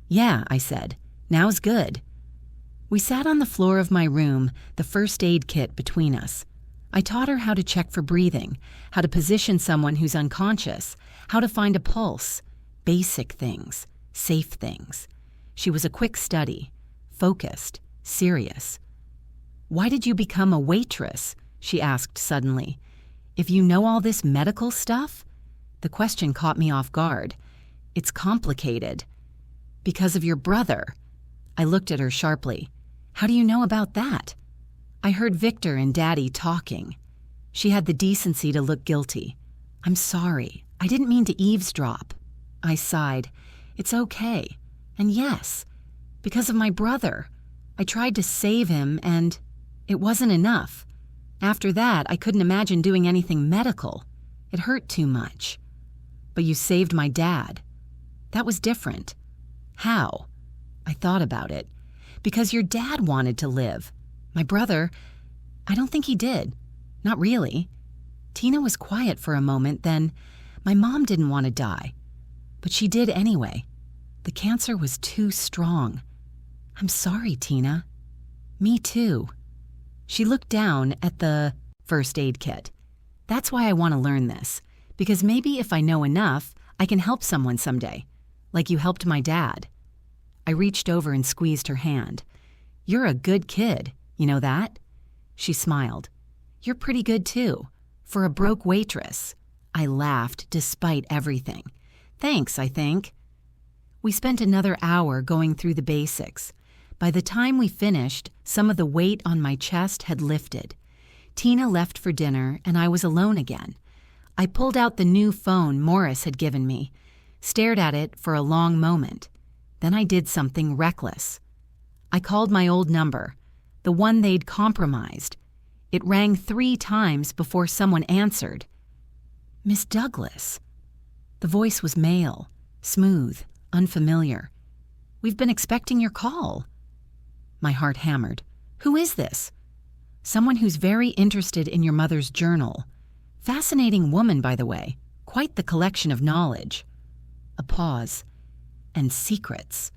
"Yeah," I said. "Now's good." We sat on the floor of my room, the first aid kit between us. I taught her how to check for breathing, how to position someone who's unconscious, how to find a pulse. Basic things, safe things. She was a quick study, focused, serious. "Why did you become a waitress?" she asked suddenly. "If you know all this medical stuff?" The question caught me off guard. "It's complicated." "Because of your brother." I looked at her sharply. "How do you know about that?" "I heard Victor and Daddy talking." She had the decency to look guilty. "I'm sorry. I didn't mean to eavesdrop." I sighed. "It's okay. And yes, because of my brother. I tried to save him, and it wasn't enough." After that, I couldn't imagine doing anything medical. It hurt too much. But you saved my dad. That was different. How? I thought about it. Because your dad wanted to live. My brother, I don't think he did. Not really. Tina was quiet for a moment, then my mom didn't want to die. But she did anyway. The cancer was too strong. I'm sorry, Tina. Me too. She looked down at the first aid kit. That's why I want to learn this, because maybe if I know enough, I can help someone someday, like you helped my dad. I reached over and squeezed her hand. You're a good kid, you know that? She smiled. You're pretty good too, for a broke waitress. I laughed despite everything. Thanks, I think. We spent another hour going through the basics. By the time we finished, some of the weight on my chest had lifted. Tina left for dinner, and I was alone again. I pulled out the new phone Morris had given me, stared at it for a long moment. Then I did something reckless. I called my old number, the one they'd compromised. It rang 3 times before someone answered. Miss Douglas. The voice was male, smooth, unfamiliar. We've been expecting your call. My heart hammered. Who is this? Someone who's very interested in your mother's journal. Fascinating woman, by the way. Quite the collection of knowledge. A pause. And secrets.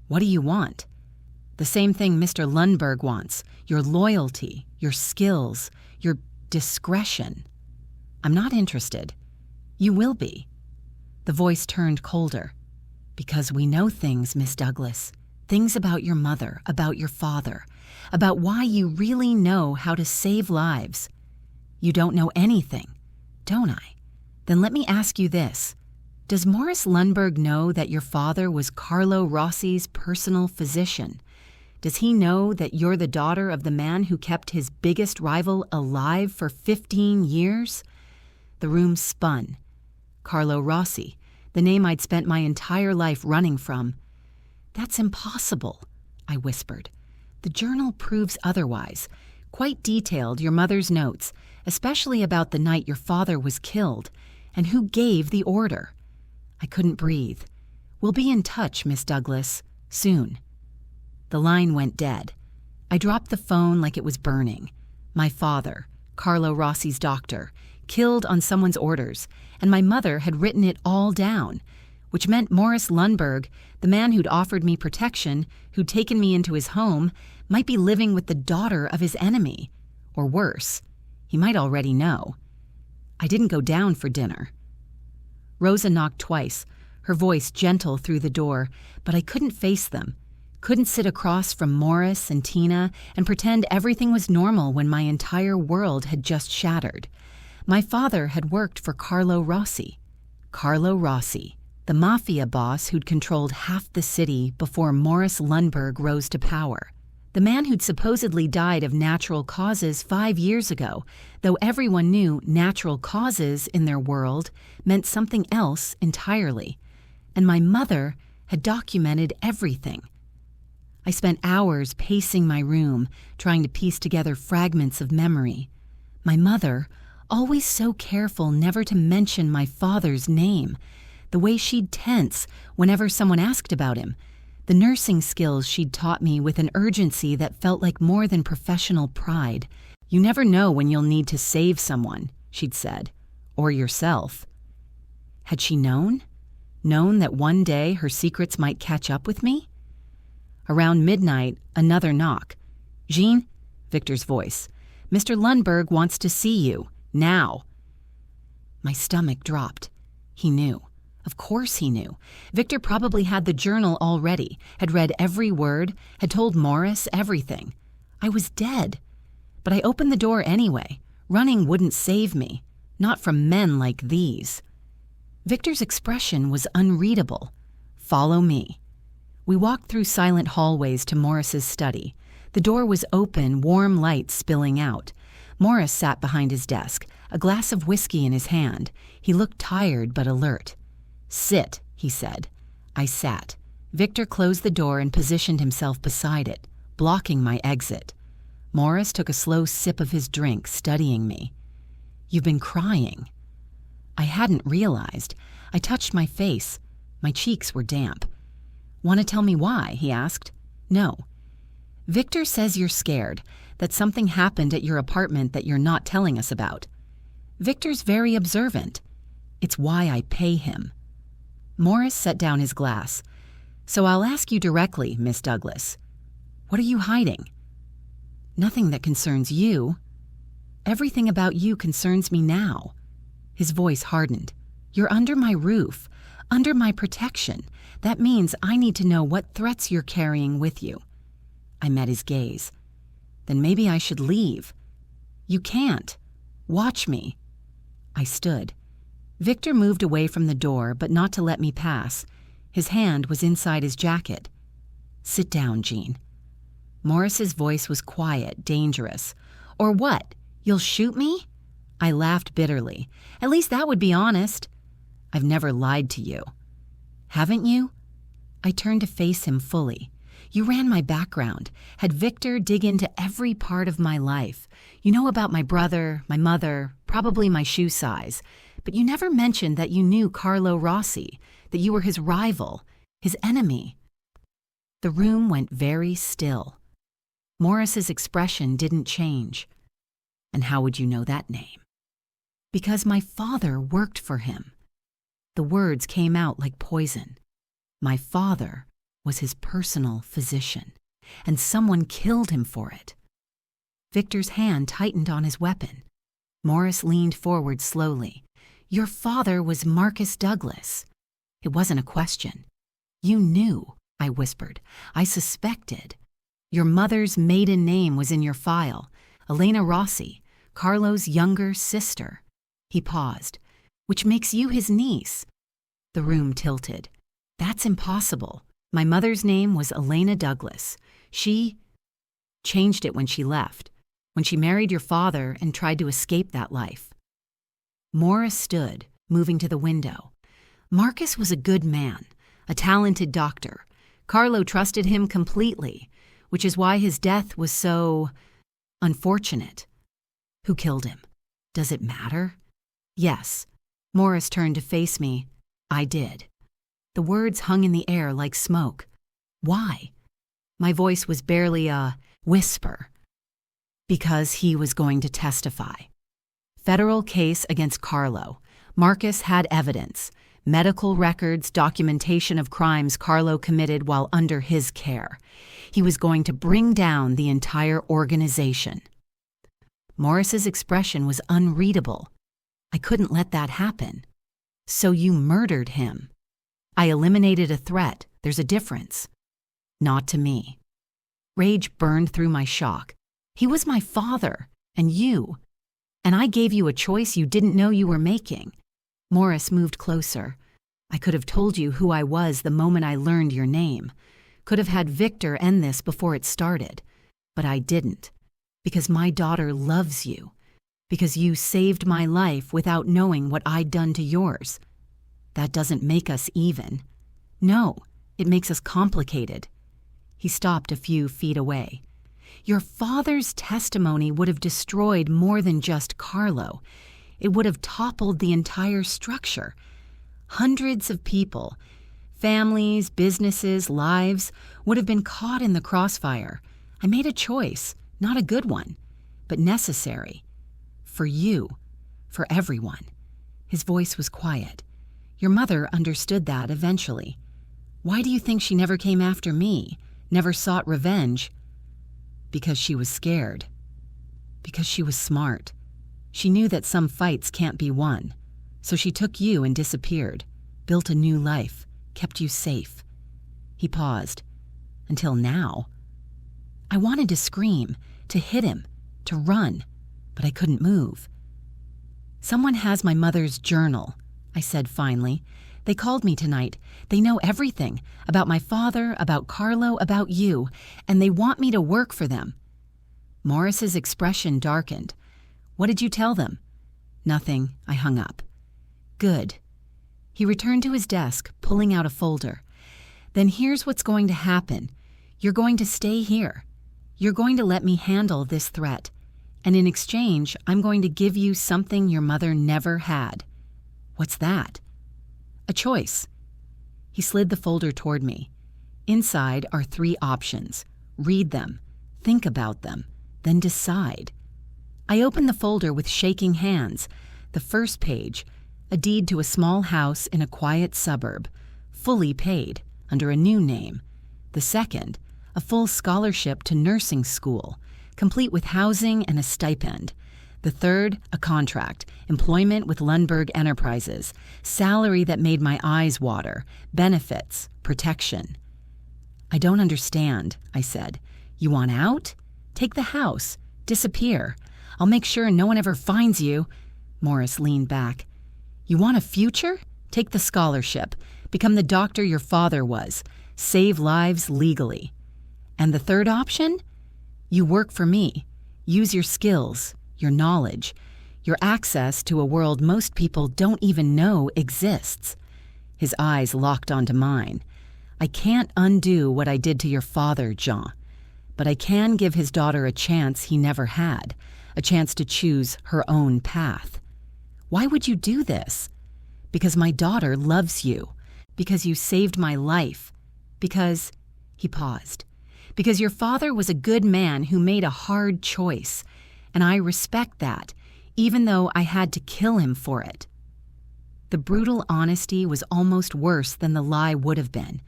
What do you want? The same thing Mr. Lundberg wants. Your loyalty, your skills, your discretion. I'm not interested. You will be. The voice turned colder. Because we know things, Miss Douglas. Things about your mother, about your father, about why you really know how to save lives. You don't know anything, don't I? Then let me ask you this. Does Morris Lundberg know that your father was Carlo Rossi's personal physician? Does he know that you're the daughter of the man who kept his biggest rival alive for 15 years? The room spun. Carlo Rossi, the name I'd spent my entire life running from. That's impossible, I whispered. The journal proves otherwise. Quite detailed, your mother's notes, especially about the night your father was killed, and who gave the order. I couldn't breathe. We'll be in touch, Miss Douglas, soon. The line went dead. I dropped the phone like it was burning. My father, Carlo Rossi's doctor, killed on someone's orders, and my mother had written it all down, which meant Morris Lundberg, the man who'd offered me protection, who'd taken me into his home, might be living with the daughter of his enemy. Or worse, he might already know. I didn't go down for dinner. Rosa knocked twice, her voice gentle through the door, but I couldn't face them. Couldn't sit across from Morris and Tina and pretend everything was normal when my entire world had just shattered. My father had worked for Carlo Rossi. Carlo Rossi, the Mafia boss who'd controlled half the city before Morris Lundberg rose to power. The man who'd supposedly died of natural causes 5 years ago, though everyone knew natural causes in their world meant something else entirely. And my mother had documented everything. I spent hours pacing my room, trying to piece together fragments of memory. My mother, always so careful never to mention my father's name, the way she'd tense whenever someone asked about him, the nursing skills she'd taught me with an urgency that felt like more than professional pride. You never know when you'll need to save someone, she'd said, or yourself. Had she known? Known that one day her secrets might catch up with me? Around midnight, another knock. Jean? Victor's voice. Mr. Lundberg wants to see you. Now. My stomach dropped. He knew. Of course he knew. Victor probably had the journal already, had read every word, had told Morris everything. I was dead. But I opened the door anyway. Running wouldn't save me. Not from men like these. Victor's expression was unreadable. Follow me. We walked through silent hallways to Morris's study. The door was open, warm light spilling out. Morris sat behind his desk, a glass of whiskey in his hand. He looked tired but alert. Sit, he said. I sat. Victor closed the door and positioned himself beside it, blocking my exit. Morris took a slow sip of his drink, studying me. "You've been crying." I hadn't realized. I touched my face. My cheeks were damp. "Want to tell me why?" he asked. "No." "Victor says you're scared, that something happened at your apartment that you're not telling us about. Victor's very observant. It's why I pay him." Morris set down his glass. "So I'll ask you directly, Miss Douglas. What are you hiding?" "Nothing that concerns you." "Everything about you concerns me now." His voice hardened. "You're under my roof, under my protection. That means I need to know what threats you're carrying with you." I met his gaze. "Then maybe I should leave." "You can't. Watch me." I stood. Victor moved away from the door, but not to let me pass. His hand was inside his jacket. "Sit down, Jean." Morris's voice was quiet, dangerous. "Or what? You'll shoot me?" I laughed bitterly. "At least that would be honest." "I've never lied to you." "Haven't you?" I turned to face him fully. "You ran my background, had Victor dig into every part of my life. You know about my brother, my mother, probably my shoe size. But you never mentioned that you knew Carlo Rossi, that you were his rival, his enemy." The room went very still. Morris's expression didn't change. "And how would you know that name?" "Because my father worked for him." The words came out like poison. My father was his personal physician, and someone killed him for it. Victor's hand tightened on his weapon. Morris leaned forward slowly. "Your father was Marcus Douglas." It wasn't a question. "You knew," I whispered. "I suspected. Your mother's maiden name was in your file, Elena Rossi, Carlo's younger sister." He paused. "Which makes you his niece." The room tilted. "That's impossible. My mother's name was Elena Douglas. She changed it when she left, when she married your father and tried to escape that life." Morris stood, moving to the window. "Marcus was a good man, a talented doctor. Carlo trusted him completely, which is why his death was so unfortunate." "Who killed him? Does it matter?" "Yes." Morris turned to face me. "I did." The words hung in the air like smoke. "Why?" My voice was barely a whisper. "Because he was going to testify. Federal case against Carlo. Marcus had evidence, medical records, documentation of crimes Carlo committed while under his care. He was going to bring down the entire organization." Morris's expression was unreadable. "I couldn't let that happen." "So you murdered him." "I eliminated a threat. There's a difference." "Not to me." Rage burned through my shock. "He was my father, and you. And I gave you a choice you didn't know you were making." Morris moved closer. "I could have told you who I was the moment I learned your name. Could have had Victor end this before it started. But I didn't. Because my daughter loves you. Because you saved my life without knowing what I'd done to yours. That doesn't make us even. No, it makes us complicated." He stopped a few feet away. "Your father's testimony would have destroyed more than just Carlo. It would have toppled the entire structure. Hundreds of people, families, businesses, lives, would have been caught in the crossfire. I made a choice, not a good one, but necessary. For you, for everyone." His voice was quiet. "Your mother understood that eventually. Why do you think she never came after me, never sought revenge?" "Because she was scared. Because she was smart. She knew that some fights can't be won. So she took you and disappeared, built a new life, kept you safe." He paused. "Until now." I wanted to scream, to hit him, to run, but I couldn't move. "Someone has my mother's journal," I said finally. "They called me tonight. They know everything, about my father, about Carlo, about you, and they want me to work for them." Morris's expression darkened. "What did you tell them?" "Nothing." I hung up. "Good." He returned to his desk, pulling out a folder. "Then here's what's going to happen. You're going to stay here. You're going to let me handle this threat, and in exchange, I'm going to give you something your mother never had. What's that? A choice. He slid the folder toward me. Inside are 3 options. Read them, think about them, then decide. I opened the folder with shaking hands. The first page, a deed to a small house in a quiet suburb, fully paid, under a new name. The second, a full scholarship to nursing school, complete with housing and a stipend. The third, a contract, employment with Lundberg Enterprises, salary that made my eyes water, benefits, protection. I don't understand, I said. You want out? Take the house. Disappear. I'll make sure no one ever finds you. Morris leaned back. You want a future? Take the scholarship. Become the doctor your father was. Save lives legally. And the third option? You work for me. Use your skills, your knowledge, your access to a world most people don't even know exists. His eyes locked onto mine. I can't undo what I did to your father, Jean, but I can give his daughter a chance he never had, a chance to choose her own path. Why would you do this? Because my daughter loves you, because you saved my life, because... He paused. Because your father was a good man who made a hard choice, and I respect that, even though I had to kill him for it. The brutal honesty was almost worse than the lie would have been.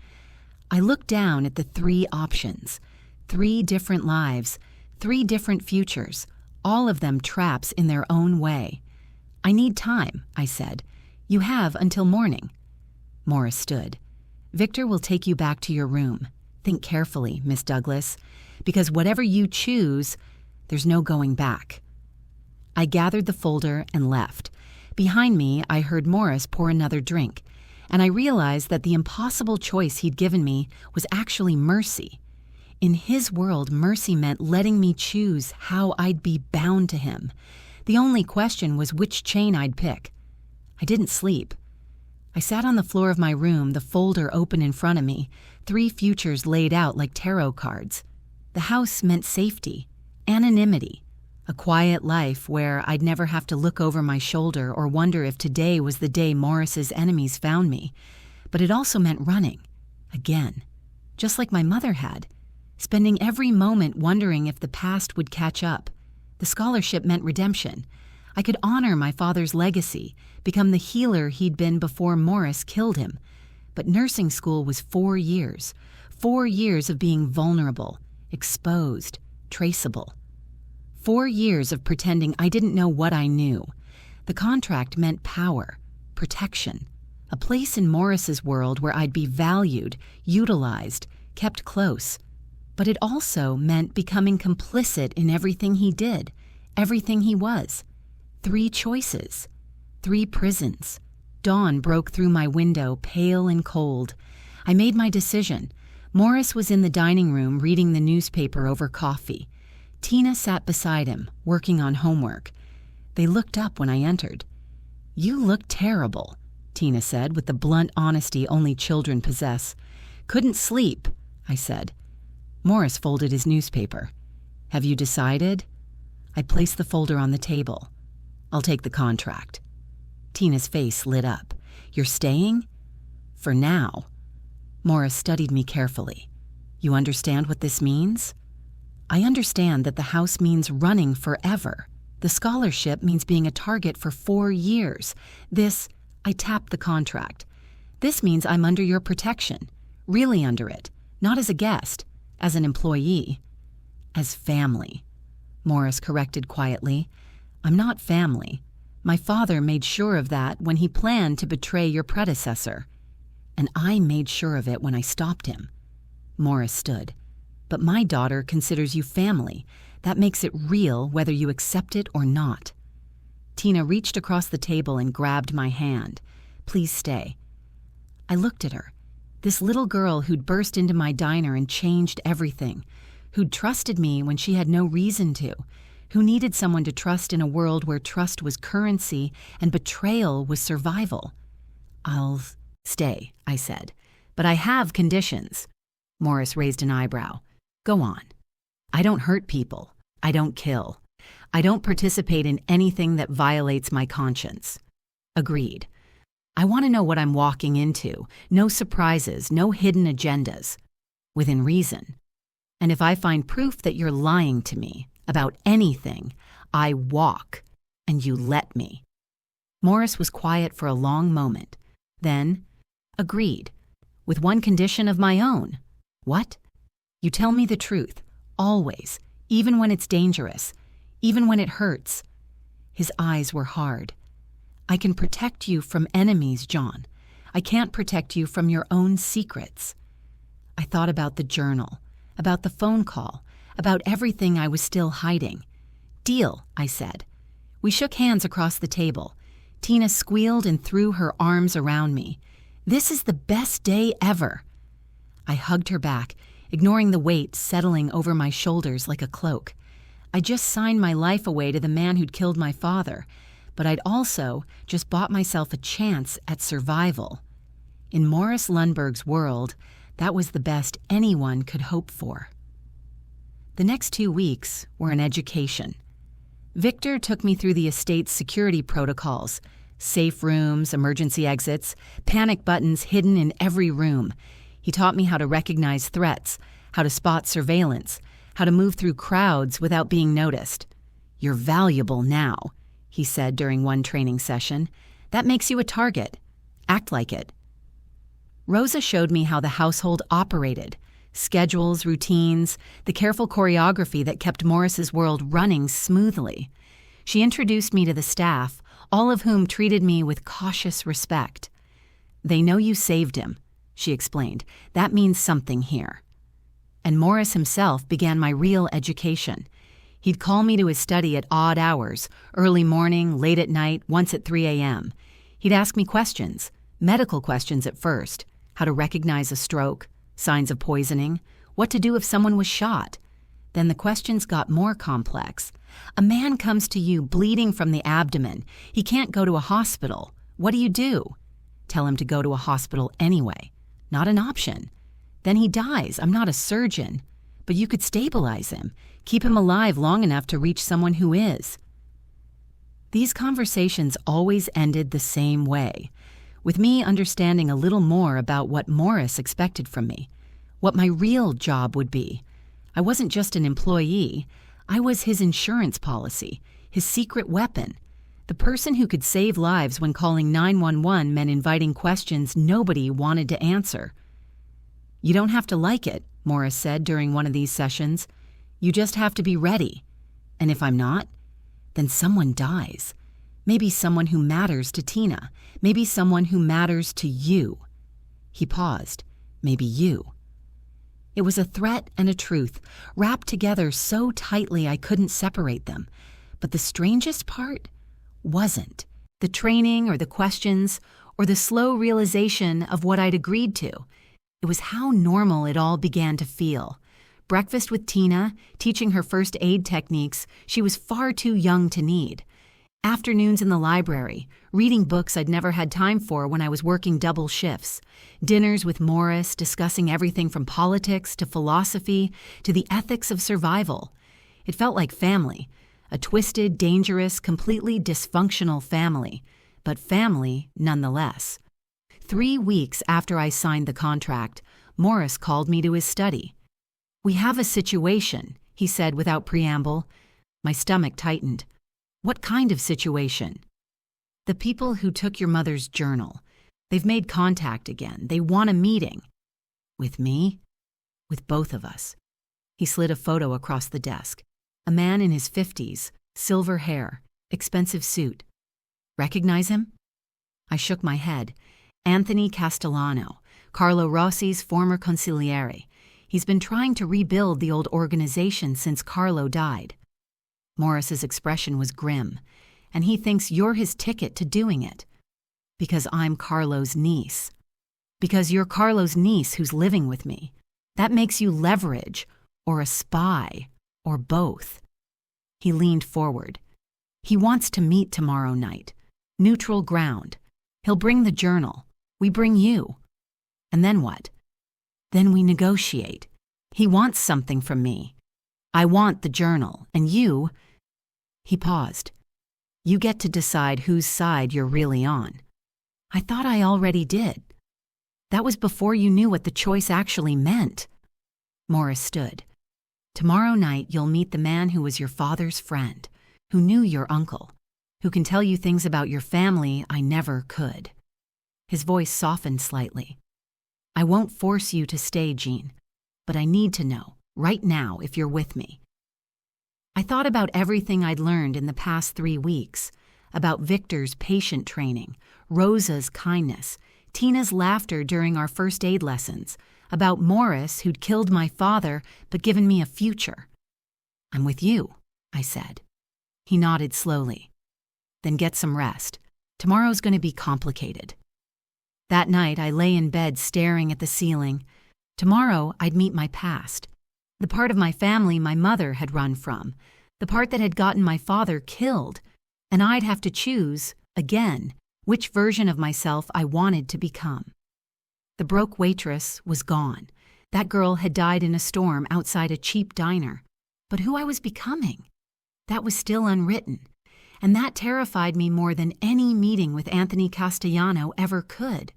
I looked down at the 3 options, 3 different lives, 3 different futures, all of them traps in their own way. I need time, I said. You have until morning. Morris stood. Victor will take you back to your room. Think carefully, Miss Douglas, because whatever you choose, there's no going back. I gathered the folder and left. Behind me, I heard Morris pour another drink, and I realized that the impossible choice he'd given me was actually mercy. In his world, mercy meant letting me choose how I'd be bound to him. The only question was which chain I'd pick. I didn't sleep. I sat on the floor of my room, the folder open in front of me, 3 futures laid out like tarot cards. The house meant safety, anonymity, a quiet life where I'd never have to look over my shoulder or wonder if today was the day Morris's enemies found me. But it also meant running, again, just like my mother had, spending every moment wondering if the past would catch up. The scholarship meant redemption. I could honor my father's legacy, become the healer he'd been before Morris killed him. But nursing school was 4 years. 4 years of being vulnerable, exposed, traceable. 4 years of pretending I didn't know what I knew. The contract meant power, protection, a place in Morris's world where I'd be valued, utilized, kept close. But it also meant becoming complicit in everything he did, everything he was. 3 choices, 3 prisons. Dawn broke through my window, pale and cold. I made my decision. Morris was in the dining room reading the newspaper over coffee. Tina sat beside him, working on homework. They looked up when I entered. You look terrible, Tina said with the blunt honesty only children possess. Couldn't sleep, I said. Morris folded his newspaper. Have you decided? I placed the folder on the table. I'll take the contract. Tina's face lit up. You're staying? For now. Morris studied me carefully. You understand what this means? I understand that the house means running forever. The scholarship means being a target for 4 years. I tapped the contract. This means I'm under your protection. Really under it. Not as a guest. As an employee. As family. Morris corrected quietly. I'm not family. My father made sure of that when he planned to betray your predecessor. And I made sure of it when I stopped him. Morris stood. But my daughter considers you family. That makes it real whether you accept it or not. Tina reached across the table and grabbed my hand. Please stay. I looked at her. This little girl who'd burst into my diner and changed everything. Who'd trusted me when she had no reason to. Who needed someone to trust in a world where trust was currency and betrayal was survival. I'll stay, I said. But I have conditions. Morris raised an eyebrow. Go on. I don't hurt people. I don't kill. I don't participate in anything that violates my conscience. Agreed. I want to know what I'm walking into. No surprises, no hidden agendas. Within reason. And if I find proof that you're lying to me about anything, I walk, and you let me. Morris was quiet for a long moment. Then, agreed, with one condition of my own. What? You tell me the truth, always, even when it's dangerous, even when it hurts. His eyes were hard. I can protect you from enemies, John. I can't protect you from your own secrets. I thought about the journal, about the phone call, about everything I was still hiding. Deal, I said. We shook hands across the table. Tina squealed and threw her arms around me. This is the best day ever. I hugged her back, ignoring the weight settling over my shoulders like a cloak. I just signed my life away to the man who'd killed my father, but I'd also just bought myself a chance at survival. In Morris Lundberg's world, that was the best anyone could hope for. The next 2 weeks were an education. Victor took me through the estate's security protocols, safe rooms, emergency exits, panic buttons hidden in every room. He taught me how to recognize threats, how to spot surveillance, how to move through crowds without being noticed. You're valuable now, he said during one training session. That makes you a target. Act like it. Rosa showed me how the household operated, schedules, routines, the careful choreography that kept Morris's world running smoothly. She introduced me to the staff, all of whom treated me with cautious respect. They know you saved him, she explained. That means something here. And Morris himself began my real education. He'd call me to his study at odd hours, early morning, late at night, once at 3 a.m. He'd ask me questions, medical questions at first, how to recognize a stroke, signs of poisoning, what to do if someone was shot. Then the questions got more complex. A man comes to you bleeding from the abdomen. He can't go to a hospital. What do? Tell him to go to a hospital anyway. Not an option. Then he dies. I'm not a surgeon. But you could stabilize him, keep him alive long enough to reach someone who is. These conversations always ended the same way, with me understanding a little more about what Morris expected from me, what my real job would be. I wasn't just an employee. I was his insurance policy, his secret weapon, the person who could save lives when calling 911 meant inviting questions nobody wanted to answer. You don't have to like it, Morris said during one of these sessions. You just have to be ready. And if I'm not, then someone dies. Maybe someone who matters to Tina. Maybe someone who matters to you. He paused. Maybe you. It was a threat and a truth, wrapped together so tightly I couldn't separate them. But the strangest part wasn't the training or the questions or the slow realization of what I'd agreed to. It was how normal it all began to feel. Breakfast with Tina, teaching her first aid techniques she was far too young to need. Afternoons in the library, reading books I'd never had time for when I was working double shifts. Dinners with Morris, discussing everything from politics to philosophy to the ethics of survival. It felt like family, a twisted, dangerous, completely dysfunctional family, but family nonetheless. 3 weeks after I signed the contract, Morris called me to his study. "We have a situation," he said without preamble. My stomach tightened. "What kind of situation?" "The people who took your mother's journal. They've made contact again. They want a meeting." "With me?" "With both of us." He slid a photo across the desk. A man in his 50s, silver hair, expensive suit. "Recognize him?" I shook my head. Anthony Castellano, Carlo Rossi's former consigliere. He's been trying to rebuild the old organization since Carlo died. Morris's expression was grim, and he thinks you're his ticket to doing it. Because I'm Carlo's niece. Because you're Carlo's niece who's living with me. That makes you leverage, or a spy, or both. He leaned forward. He wants to meet tomorrow night. Neutral ground. He'll bring the journal. We bring you. And then what? Then we negotiate. He wants something from me. I want the journal, and you—" He paused. "You get to decide whose side you're really on." I thought I already did. That was before you knew what the choice actually meant. Morris stood. "Tomorrow night you'll meet the man who was your father's friend, who knew your uncle, who can tell you things about your family I never could." His voice softened slightly. "I won't force you to stay, Jean, but I need to know, right now, if you're with me." I thought about everything I'd learned in the past 3 weeks, about Victor's patient training, Rosa's kindness, Tina's laughter during our first aid lessons, about Morris, who'd killed my father but given me a future. "I'm with you," I said. He nodded slowly. "Then get some rest. Tomorrow's going to be complicated." That night, I lay in bed staring at the ceiling. Tomorrow, I'd meet my past. The part of my family my mother had run from. The part that had gotten my father killed. And I'd have to choose, again, which version of myself I wanted to become. The broke waitress was gone. That girl had died in a storm outside a cheap diner. But who I was becoming? That was still unwritten. And that terrified me more than any meeting with Anthony Castellano ever could.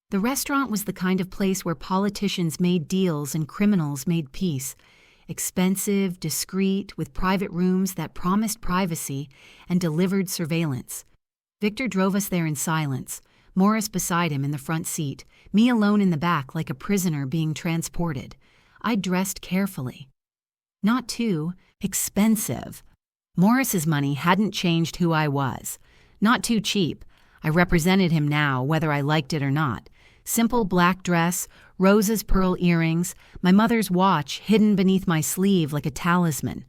The restaurant was the kind of place where politicians made deals and criminals made peace. Expensive, discreet, with private rooms that promised privacy and delivered surveillance. Victor drove us there in silence, Morris beside him in the front seat, me alone in the back like a prisoner being transported. I dressed carefully. Not too expensive. Morris's money hadn't changed who I was. Not too cheap. I represented him now, whether I liked it or not. Simple black dress, Rosa's pearl earrings, my mother's watch hidden beneath my sleeve like a talisman.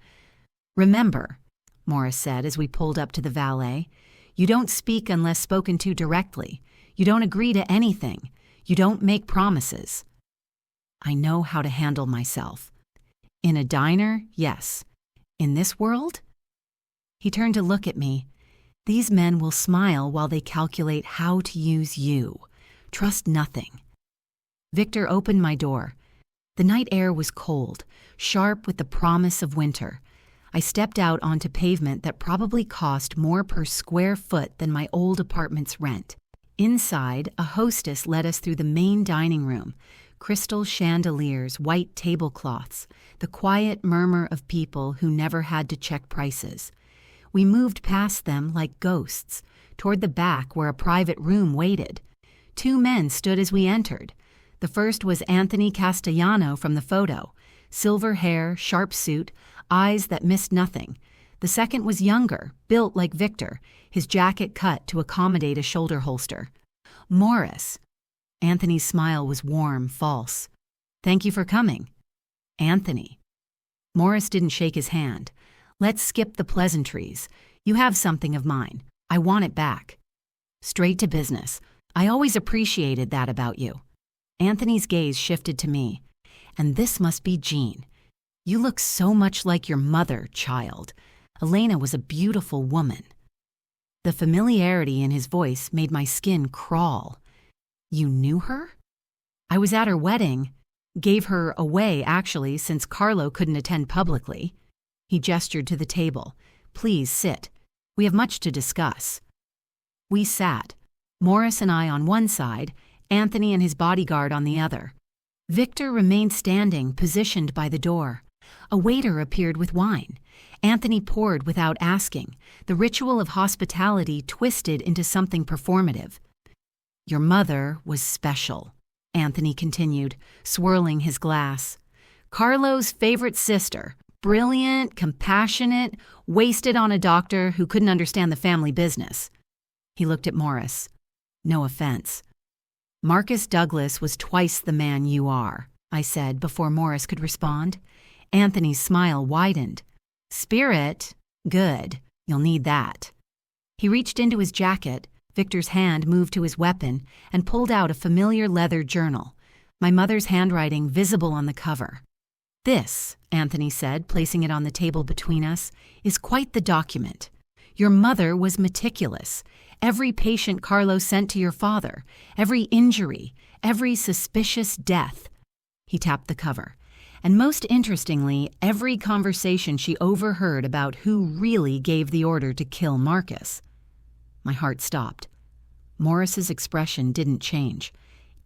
"Remember," Morris said as we pulled up to the valet, "you don't speak unless spoken to directly. You don't agree to anything. You don't make promises." I know how to handle myself. In a diner, yes. In this world? He turned to look at me. "These men will smile while they calculate how to use you. Trust nothing." Victor opened my door. The night air was cold, sharp with the promise of winter. I stepped out onto pavement that probably cost more per square foot than my old apartment's rent. Inside, a hostess led us through the main dining room. Crystal chandeliers, white tablecloths, the quiet murmur of people who never had to check prices. We moved past them like ghosts, toward the back where a private room waited. 2 men stood as we entered. The first was Anthony Castellano from the photo. Silver hair, sharp suit, eyes that missed nothing. The second was younger, built like Victor, his jacket cut to accommodate a shoulder holster. Morris. Anthony's smile was warm, false. "Thank you for coming." "Anthony." Morris didn't shake his hand. "Let's skip the pleasantries. You have something of mine. I want it back." "Straight to business. I always appreciated that about you." Anthony's gaze shifted to me. "And this must be Jean. You look so much like your mother, child. Elena was a beautiful woman." The familiarity in his voice made my skin crawl. "You knew her?" "I was at her wedding. Gave her away, actually, since Carlo couldn't attend publicly." He gestured to the table. "Please sit. We have much to discuss." We sat. Morris and I on one side, Anthony and his bodyguard on the other. Victor remained standing, positioned by the door. A waiter appeared with wine. Anthony poured without asking, the ritual of hospitality twisted into something performative. "Your mother was special," Anthony continued, swirling his glass. "Carlo's favorite sister, brilliant, compassionate, wasted on a doctor who couldn't understand the family business." He looked at Morris. "No offense." "Marcus Douglas was twice the man you are," I said before Morris could respond. Anthony's smile widened. "Spirit? Good. You'll need that." He reached into his jacket. Victor's hand moved to his weapon and pulled out a familiar leather journal, my mother's handwriting visible on the cover. "This," Anthony said, placing it on the table between us, "is quite the document. Your mother was meticulous. Every patient Carlo sent to your father, every injury, every suspicious death." He tapped the cover. And most interestingly, every conversation she overheard about who really gave the order to kill Marcus. My heart stopped. Morris's expression didn't change.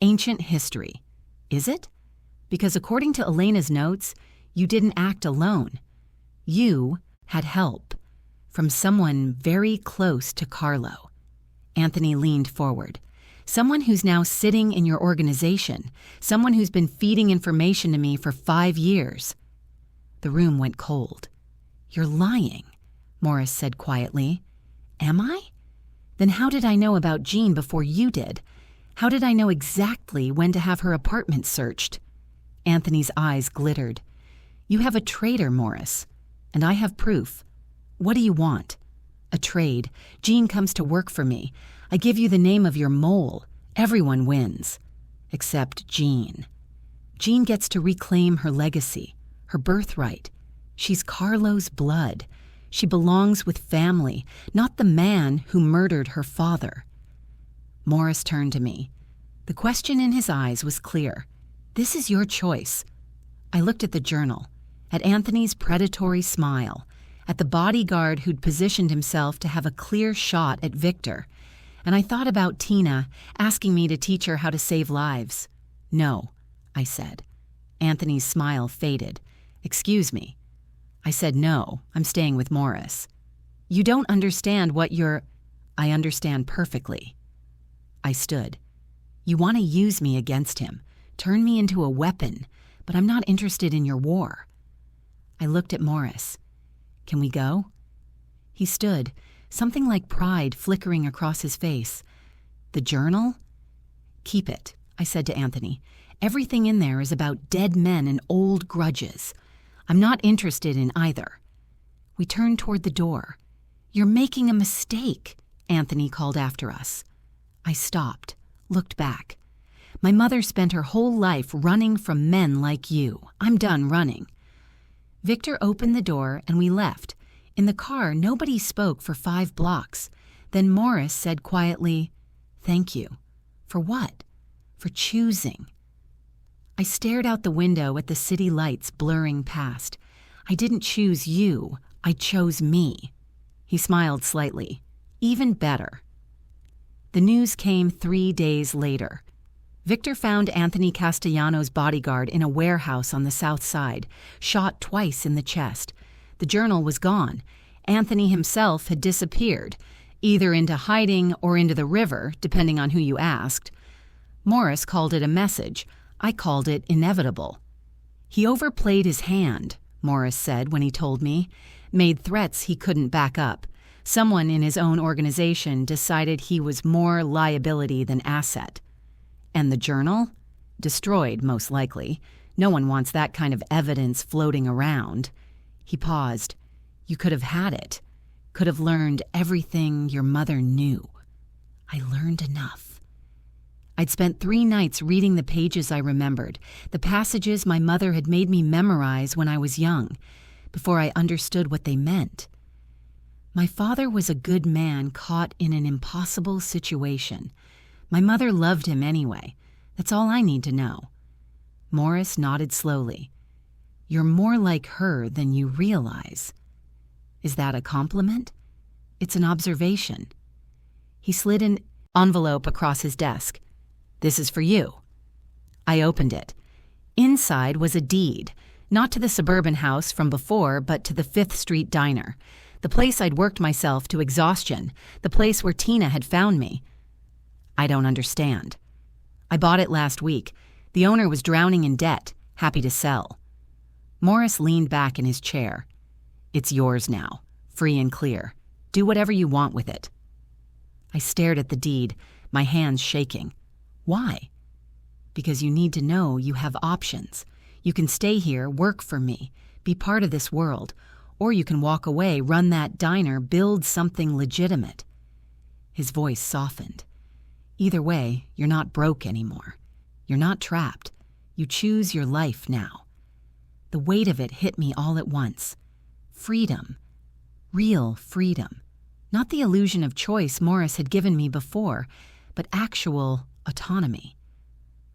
Ancient history. Is it? Because according to Elena's notes, you didn't act alone. You had help from someone very close to Carlo. Anthony leaned forward. Someone who's now sitting in your organization. Someone who's been feeding information to me for 5 years. The room went cold. You're lying, Morris said quietly. Am I? Then how did I know about Jean before you did? How did I know exactly when to have her apartment searched? Anthony's eyes glittered. You have a traitor, Morris, and I have proof. What do you want? A trade. Jean comes to work for me. I give you the name of your mole. Everyone wins. Except Jean. Jean gets to reclaim her legacy, her birthright. She's Carlo's blood. She belongs with family, not the man who murdered her father. Morris turned to me. The question in his eyes was clear. This is your choice. I looked at the journal, at Anthony's predatory smile, at the bodyguard who'd positioned himself to have a clear shot at Victor, and I thought about Tina asking me to teach her how to save lives. No, I said. Anthony's smile faded. Excuse me. I said no, I'm staying with Morris. You don't understand what you're... I understand perfectly. I stood. You want to use me against him, turn me into a weapon, but I'm not interested in your war. I looked at Morris. Can we go? He stood, something like pride flickering across his face. The journal? Keep it, I said to Anthony. Everything in there is about dead men and old grudges. I'm not interested in either. We turned toward the door. You're making a mistake, Anthony called after us. I stopped, looked back. My mother spent her whole life running from men like you. I'm done running. Victor opened the door and we left. In the car, nobody spoke for 5 blocks. Then Morris said quietly, Thank you. For what? For choosing. I stared out the window at the city lights blurring past. I didn't choose you. I chose me. He smiled slightly. Even better. The news came 3 days later. Victor found Anthony Castellano's bodyguard in a warehouse on the south side, shot twice in the chest. The journal was gone. Anthony himself had disappeared, either into hiding or into the river, depending on who you asked. Morris called it a message. I called it inevitable. He overplayed his hand, Morris said when he told me, made threats he couldn't back up. Someone in his own organization decided he was more liability than asset. And the journal? Destroyed, most likely. No one wants that kind of evidence floating around. He paused. You could have had it. Could have learned everything your mother knew. I learned enough. I'd spent 3 nights reading the pages I remembered, the passages my mother had made me memorize when I was young, before I understood what they meant. My father was a good man caught in an impossible situation. My mother loved him anyway. That's all I need to know. Morris nodded slowly. You're more like her than you realize. Is that a compliment? It's an observation. He slid an envelope across his desk. This is for you. I opened it. Inside was a deed, not to the suburban house from before, but to the 5th Street Diner, the place I'd worked myself to exhaustion, the place where Tina had found me. I don't understand. I bought it last week. The owner was drowning in debt, happy to sell. Morris leaned back in his chair. It's yours now, free and clear. Do whatever you want with it. I stared at the deed, my hands shaking. Why? Because you need to know you have options. You can stay here, work for me, be part of this world, or you can walk away, run that diner, build something legitimate. His voice softened. Either way, you're not broke anymore. You're not trapped. You choose your life now. The weight of it hit me all at once. Freedom. Real freedom. Not the illusion of choice Morris had given me before, but actual autonomy.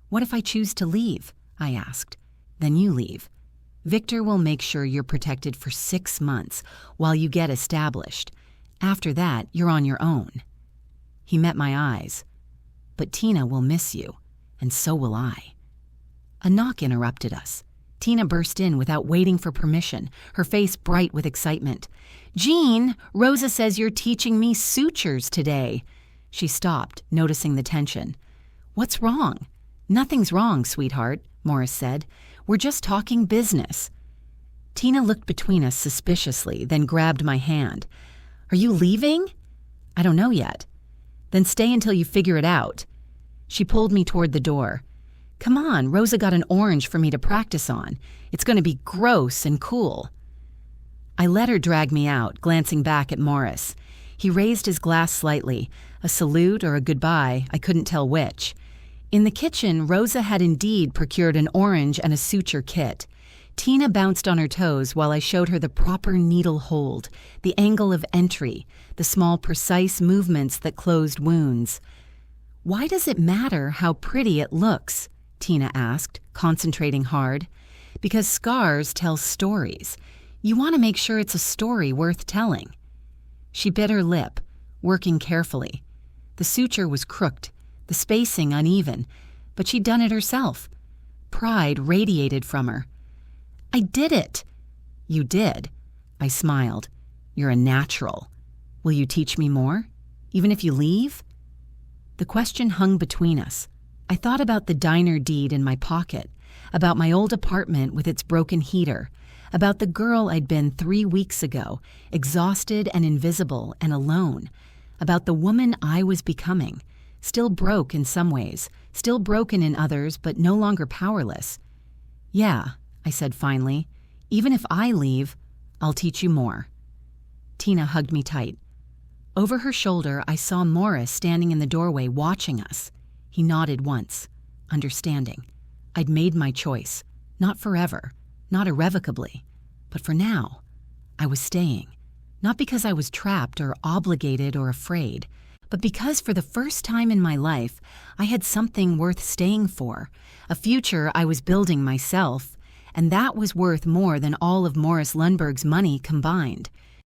What if I choose to leave? I asked. Then you leave. Victor will make sure you're protected for 6 months while you get established. After that, you're on your own." He met my eyes. "But Tina will miss you, and so will I." A knock interrupted us. Tina burst in without waiting for permission, her face bright with excitement. "Jean, Rosa says you're teaching me sutures today." She stopped, noticing the tension. "What's wrong?" "Nothing's wrong, sweetheart," Morris said. "We're just talking business." Tina looked between us suspiciously, then grabbed my hand. "Are you leaving?" "I don't know yet." "Then stay until you figure it out." She pulled me toward the door. "Come on, Rosa got an orange for me to practice on. It's going to be gross and cool." I let her drag me out, glancing back at Morris. He raised his glass slightly, a salute or a goodbye, I couldn't tell which. In the kitchen, Rosa had indeed procured an orange and a suture kit. Tina bounced on her toes while I showed her the proper needle hold, the angle of entry, the small precise movements that closed wounds. "Why does it matter how pretty it looks?" Tina asked, concentrating hard. "Because scars tell stories. You want to make sure it's a story worth telling." She bit her lip, working carefully. The suture was crooked, the spacing uneven, but she'd done it herself. Pride radiated from her. "I did it." "You did?" I smiled. "You're a natural. Will you teach me more? Even if you leave?" The question hung between us. I thought about the diner deed in my pocket, about my old apartment with its broken heater, about the girl I'd been 3 weeks ago, exhausted and invisible and alone, about the woman I was becoming, still broke in some ways, still broken in others, but no longer powerless. "Yeah," I said finally, "even if I leave, I'll teach you more." Tina hugged me tight. Over her shoulder, I saw Morris standing in the doorway watching us. He nodded once, understanding. I'd made my choice, not forever, not irrevocably, but for now. I was staying, not because I was trapped or obligated or afraid, but because for the first time in my life, I had something worth staying for, a future I was building myself, and that was worth more than all of Morris Lundberg's money combined.